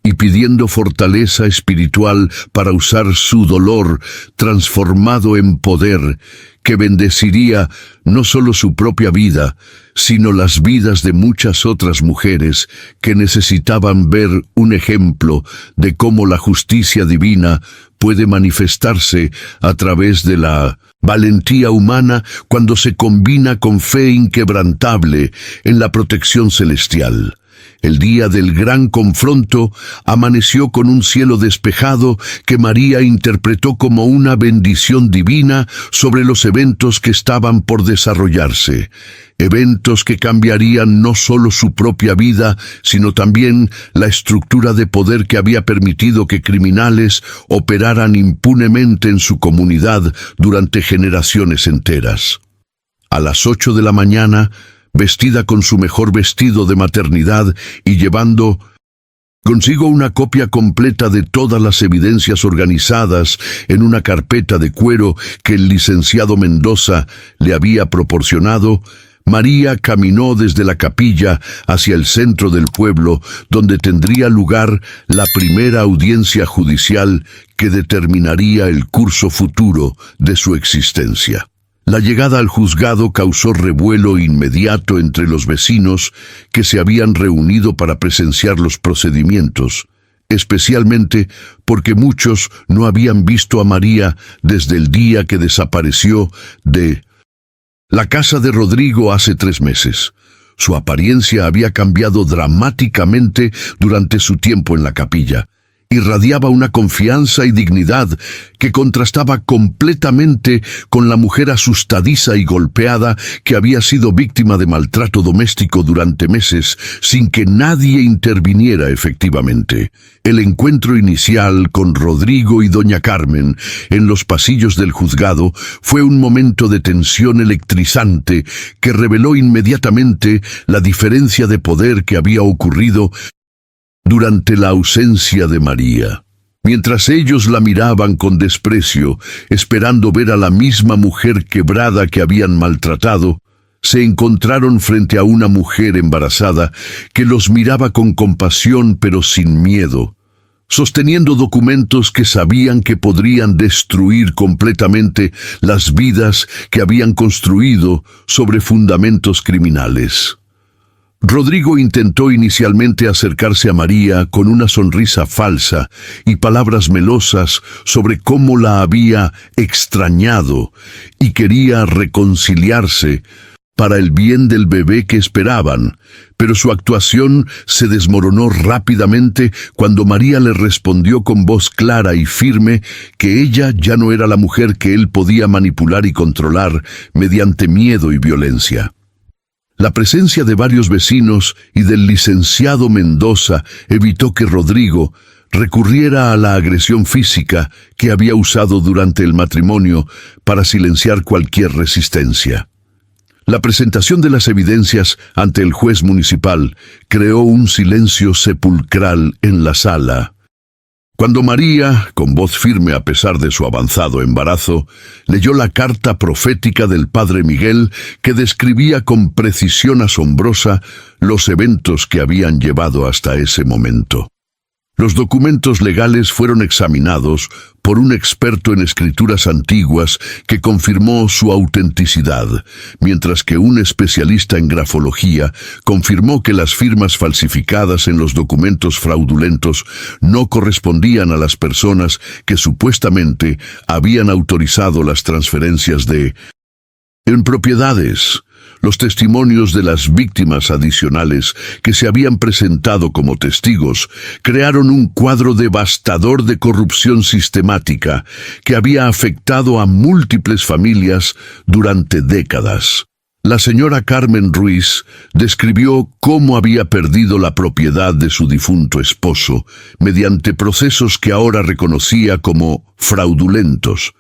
y pidiendo fortaleza espiritual para usar su dolor transformado en poder, que bendeciría no solo su propia vida, sino las vidas de muchas otras mujeres que necesitaban ver un ejemplo de cómo la justicia divina puede manifestarse a través de la valentía humana cuando se combina con fe inquebrantable en la protección celestial. El día del gran confronto amaneció con un cielo despejado que María interpretó como una bendición divina sobre los eventos que estaban por desarrollarse. Eventos que cambiarían no solo su propia vida, sino también la estructura de poder que había permitido que criminales operaran impunemente en su comunidad durante generaciones enteras. A las 8 de la mañana, vestida con su mejor vestido de maternidad y llevando consigo una copia completa de todas las evidencias organizadas en una carpeta de cuero que el licenciado Mendoza le había proporcionado, María caminó desde la capilla hacia el centro del pueblo, donde tendría lugar la primera audiencia judicial que determinaría el curso futuro de su existencia. La llegada al juzgado causó revuelo inmediato entre los vecinos que se habían reunido para presenciar los procedimientos, especialmente porque muchos no habían visto a María desde el día que desapareció de la casa de Rodrigo hace 3 meses. Su apariencia había cambiado dramáticamente durante su tiempo en la capilla. Irradiaba una confianza y dignidad que contrastaba completamente con la mujer asustadiza y golpeada que había sido víctima de maltrato doméstico durante meses sin que nadie interviniera efectivamente. El encuentro inicial con Rodrigo y doña Carmen en los pasillos del juzgado fue un momento de tensión electrizante que reveló inmediatamente la diferencia de poder que había ocurrido durante la ausencia de María. Mientras ellos la miraban con desprecio, esperando ver a la misma mujer quebrada que habían maltratado, se encontraron frente a una mujer embarazada que los miraba con compasión pero sin miedo, sosteniendo documentos que sabían que podrían destruir completamente las vidas que habían construido sobre fundamentos criminales. Rodrigo intentó inicialmente acercarse a María con una sonrisa falsa y palabras melosas sobre cómo la había extrañado y quería reconciliarse para el bien del bebé que esperaban, pero su actuación se desmoronó rápidamente cuando María le respondió con voz clara y firme que ella ya no era la mujer que él podía manipular y controlar mediante miedo y violencia. La presencia de varios vecinos y del licenciado Mendoza evitó que Rodrigo recurriera a la agresión física que había usado durante el matrimonio para silenciar cualquier resistencia. La presentación de las evidencias ante el juez municipal creó un silencio sepulcral en la sala. Cuando María, con voz firme a pesar de su avanzado embarazo, leyó la carta profética del Padre Miguel que describía con precisión asombrosa los eventos que habían llevado hasta ese momento. Los documentos legales fueron examinados por un experto en escrituras antiguas que confirmó su autenticidad, mientras que un especialista en grafología confirmó que las firmas falsificadas en los documentos fraudulentos no correspondían a las personas que supuestamente habían autorizado las transferencias en propiedades. Los testimonios de las víctimas adicionales que se habían presentado como testigos crearon un cuadro devastador de corrupción sistemática que había afectado a múltiples familias durante décadas. La señora Carmen Ruiz describió cómo había perdido la propiedad de su difunto esposo mediante procesos que ahora reconocía como fraudulentos,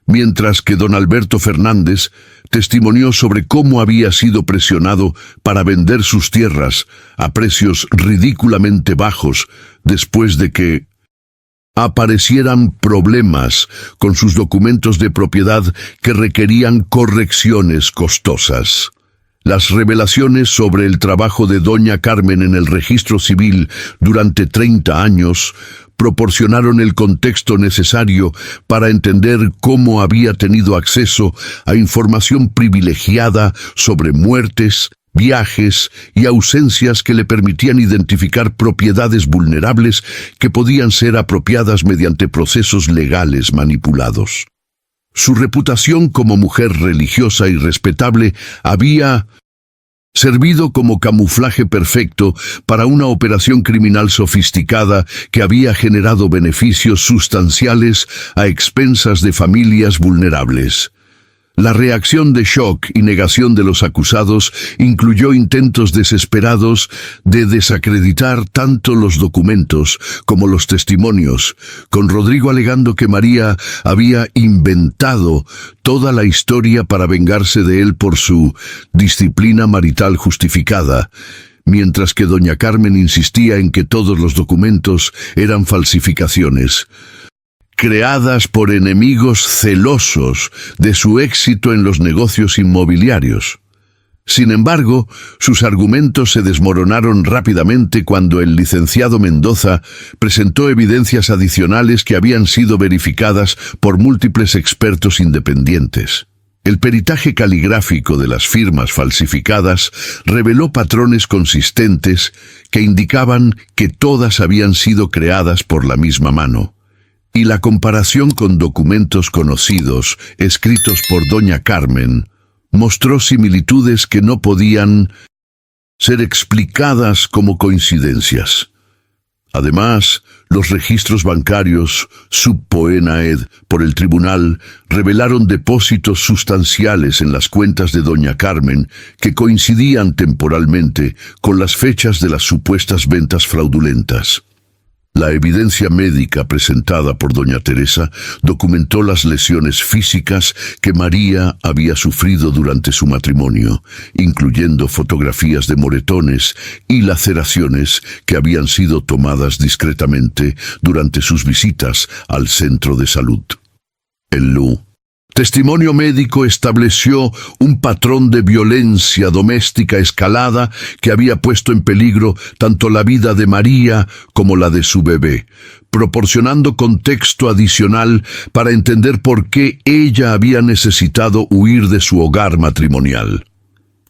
mientras que don Alberto Fernández testimonió sobre cómo había sido presionado para vender sus tierras a precios ridículamente bajos después de que aparecieran problemas con sus documentos de propiedad que requerían correcciones costosas. Las revelaciones sobre el trabajo de doña Carmen en el registro civil durante 30 años proporcionaron el contexto necesario para entender cómo había tenido acceso a información privilegiada sobre muertes, viajes y ausencias que le permitían identificar propiedades vulnerables que podían ser apropiadas mediante procesos legales manipulados. Su reputación como mujer religiosa y respetable había servido como camuflaje perfecto para una operación criminal sofisticada que había generado beneficios sustanciales a expensas de familias vulnerables. La reacción de shock y negación de los acusados incluyó intentos desesperados de desacreditar tanto los documentos como los testimonios, con Rodrigo alegando que María había inventado toda la historia para vengarse de él por su disciplina marital justificada, mientras que doña Carmen insistía en que todos los documentos eran falsificaciones creadas por enemigos celosos de su éxito en los negocios inmobiliarios. Sin embargo, sus argumentos se desmoronaron rápidamente cuando el licenciado Mendoza presentó evidencias adicionales que habían sido verificadas por múltiples expertos independientes. El peritaje caligráfico de las firmas falsificadas reveló patrones consistentes que indicaban que todas habían sido creadas por la misma mano. Y la comparación con documentos conocidos, escritos por doña Carmen, mostró similitudes que no podían ser explicadas como coincidencias. Además, los registros bancarios subpoenaed por el tribunal revelaron depósitos sustanciales en las cuentas de doña Carmen que coincidían temporalmente con las fechas de las supuestas ventas fraudulentas. La evidencia médica presentada por doña Teresa documentó las lesiones físicas que María había sufrido durante su matrimonio, incluyendo fotografías de moretones y laceraciones que habían sido tomadas discretamente durante sus visitas al centro de salud. El testimonio médico estableció un patrón de violencia doméstica escalada que había puesto en peligro tanto la vida de María como la de su bebé, proporcionando contexto adicional para entender por qué ella había necesitado huir de su hogar matrimonial.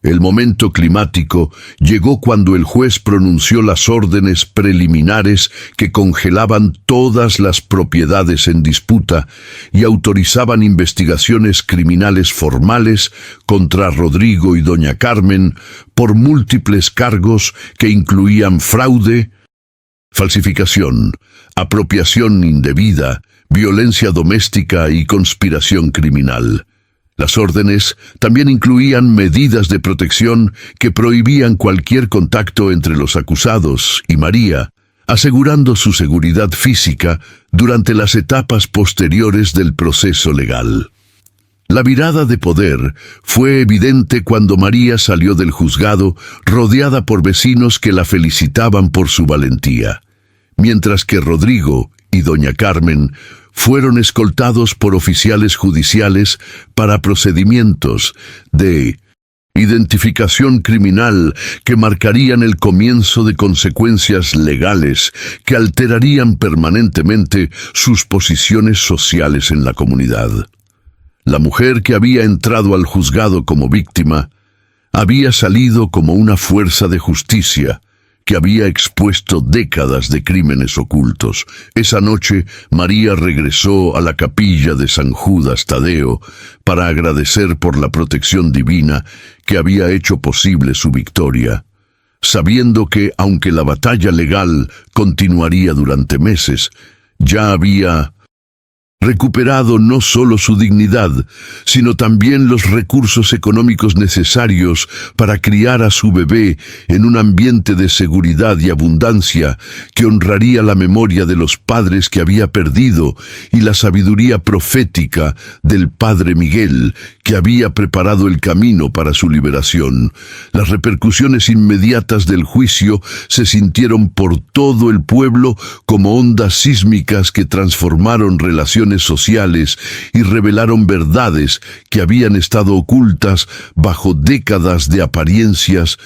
El momento climático llegó cuando el juez pronunció las órdenes preliminares que congelaban todas las propiedades en disputa y autorizaban investigaciones criminales formales contra Rodrigo y doña Carmen por múltiples cargos que incluían fraude, falsificación, apropiación indebida, violencia doméstica y conspiración criminal. Las órdenes también incluían medidas de protección que prohibían cualquier contacto entre los acusados y María, asegurando su seguridad física durante las etapas posteriores del proceso legal. La virada de poder fue evidente cuando María salió del juzgado rodeada por vecinos que la felicitaban por su valentía, mientras que Rodrigo y doña Carmen fueron escoltados por oficiales judiciales para procedimientos de identificación criminal que marcarían el comienzo de consecuencias legales que alterarían permanentemente sus posiciones sociales en la comunidad. La mujer que había entrado al juzgado como víctima había salido como una fuerza de justicia que había expuesto décadas de crímenes ocultos. Esa noche, María regresó a la capilla de San Judas Tadeo para agradecer por la protección divina que había hecho posible su victoria, sabiendo que, aunque la batalla legal continuaría durante meses, ya había recuperado no solo su dignidad, sino también los recursos económicos necesarios para criar a su bebé en un ambiente de seguridad y abundancia que honraría la memoria de los padres que había perdido y la sabiduría profética del Padre Miguel, que había preparado el camino para su liberación. Las repercusiones inmediatas del juicio se sintieron por todo el pueblo como ondas sísmicas que transformaron relaciones exámenes sociales y revelaron verdades que habían estado ocultas bajo décadas de apariencias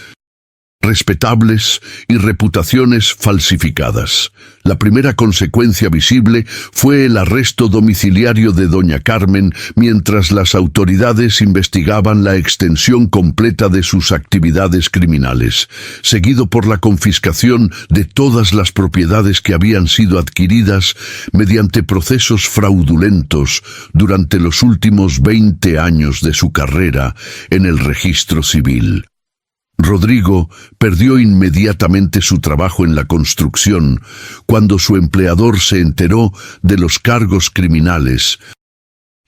respetables y reputaciones falsificadas. La primera consecuencia visible fue el arresto domiciliario de doña Carmen mientras las autoridades investigaban la extensión completa de sus actividades criminales, seguido por la confiscación de todas las propiedades que habían sido adquiridas mediante procesos fraudulentos durante los últimos 20 años de su carrera en el registro civil. Rodrigo perdió inmediatamente su trabajo en la construcción cuando su empleador se enteró de los cargos criminales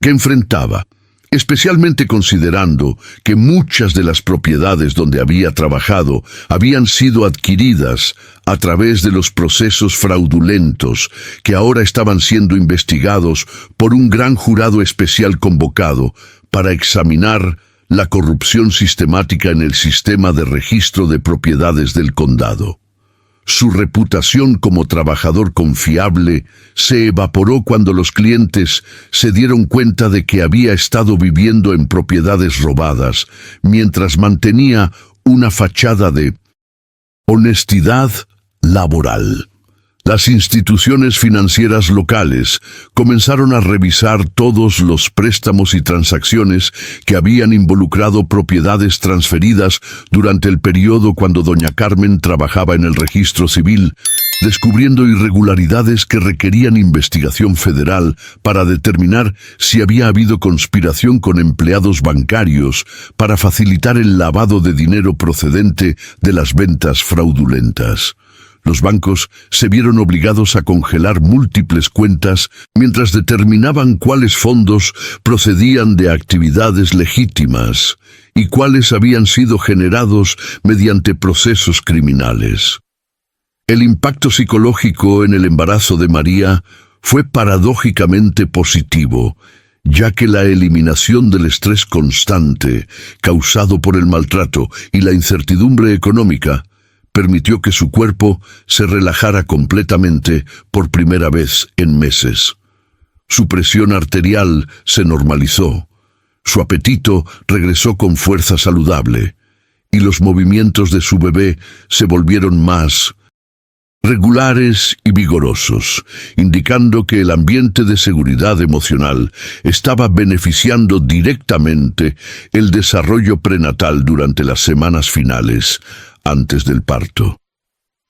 que enfrentaba, especialmente considerando que muchas de las propiedades donde había trabajado habían sido adquiridas a través de los procesos fraudulentos que ahora estaban siendo investigados por un gran jurado especial convocado para examinar la corrupción sistemática en el sistema de registro de propiedades del condado. Su reputación como trabajador confiable se evaporó cuando los clientes se dieron cuenta de que había estado viviendo en propiedades robadas, mientras mantenía una fachada de honestidad laboral. Las instituciones financieras locales comenzaron a revisar todos los préstamos y transacciones que habían involucrado propiedades transferidas durante el periodo cuando doña Carmen trabajaba en el registro civil, descubriendo irregularidades que requerían investigación federal para determinar si había habido conspiración con empleados bancarios para facilitar el lavado de dinero procedente de las ventas fraudulentas. Los bancos se vieron obligados a congelar múltiples cuentas mientras determinaban cuáles fondos procedían de actividades legítimas y cuáles habían sido generados mediante procesos criminales. El impacto psicológico en el embarazo de María fue paradójicamente positivo, ya que la eliminación del estrés constante causado por el maltrato y la incertidumbre económica permitió que su cuerpo se relajara completamente por primera vez en meses. Su presión arterial se normalizó, su apetito regresó con fuerza saludable, y los movimientos de su bebé se volvieron más regulares y vigorosos, indicando que el ambiente de seguridad emocional estaba beneficiando directamente el desarrollo prenatal durante las semanas finales, antes del parto.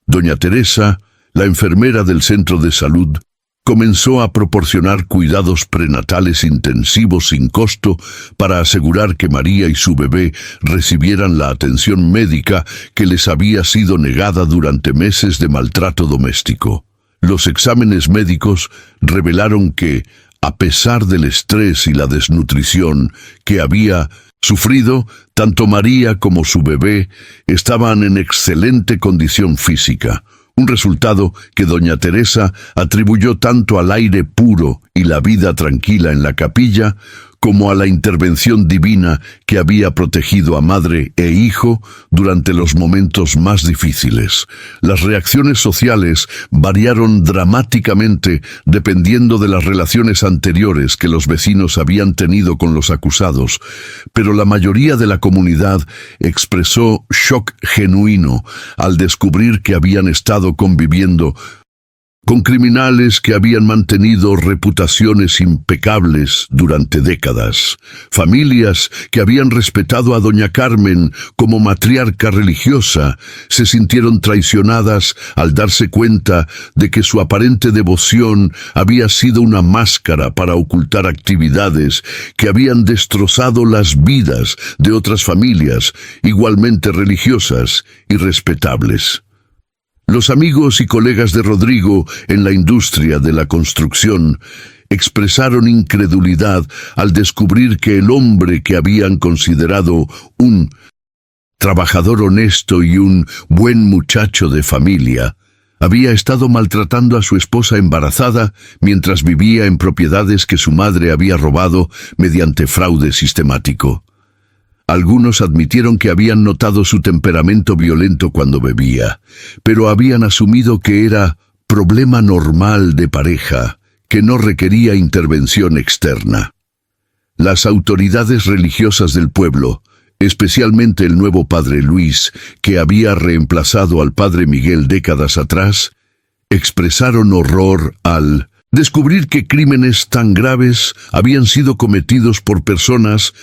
Doña Teresa, la enfermera del centro de salud, comenzó a proporcionar cuidados prenatales intensivos sin costo para asegurar que María y su bebé recibieran la atención médica que les había sido negada durante meses de maltrato doméstico. Los exámenes médicos revelaron que, a pesar del estrés y la desnutrición que había sufrido, tanto María como su bebé estaban en excelente condición física, un resultado que doña Teresa atribuyó tanto al aire puro y la vida tranquila en la capilla, como a la intervención divina que había protegido a madre e hijo durante los momentos más difíciles. Las reacciones sociales variaron dramáticamente dependiendo de las relaciones anteriores que los vecinos habían tenido con los acusados, pero la mayoría de la comunidad expresó shock genuino al descubrir que habían estado conviviendo con criminales que habían mantenido reputaciones impecables durante décadas, familias que habían respetado a doña Carmen como matriarca religiosa, se sintieron traicionadas al darse cuenta de que su aparente devoción había sido una máscara para ocultar actividades que habían destrozado las vidas de otras familias igualmente religiosas y respetables. Los amigos y colegas de Rodrigo en la industria de la construcción expresaron incredulidad al descubrir que el hombre que habían considerado un trabajador honesto y un buen muchacho de familia había estado maltratando a su esposa embarazada mientras vivía en propiedades que su madre había robado mediante fraude sistemático. Algunos admitieron que habían notado su temperamento violento cuando bebía, pero habían asumido que era problema normal de pareja que no requería intervención externa. Las autoridades religiosas del pueblo, especialmente el nuevo padre Luis, que había reemplazado al padre Miguel décadas atrás, expresaron horror al descubrir que crímenes tan graves habían sido cometidos por personas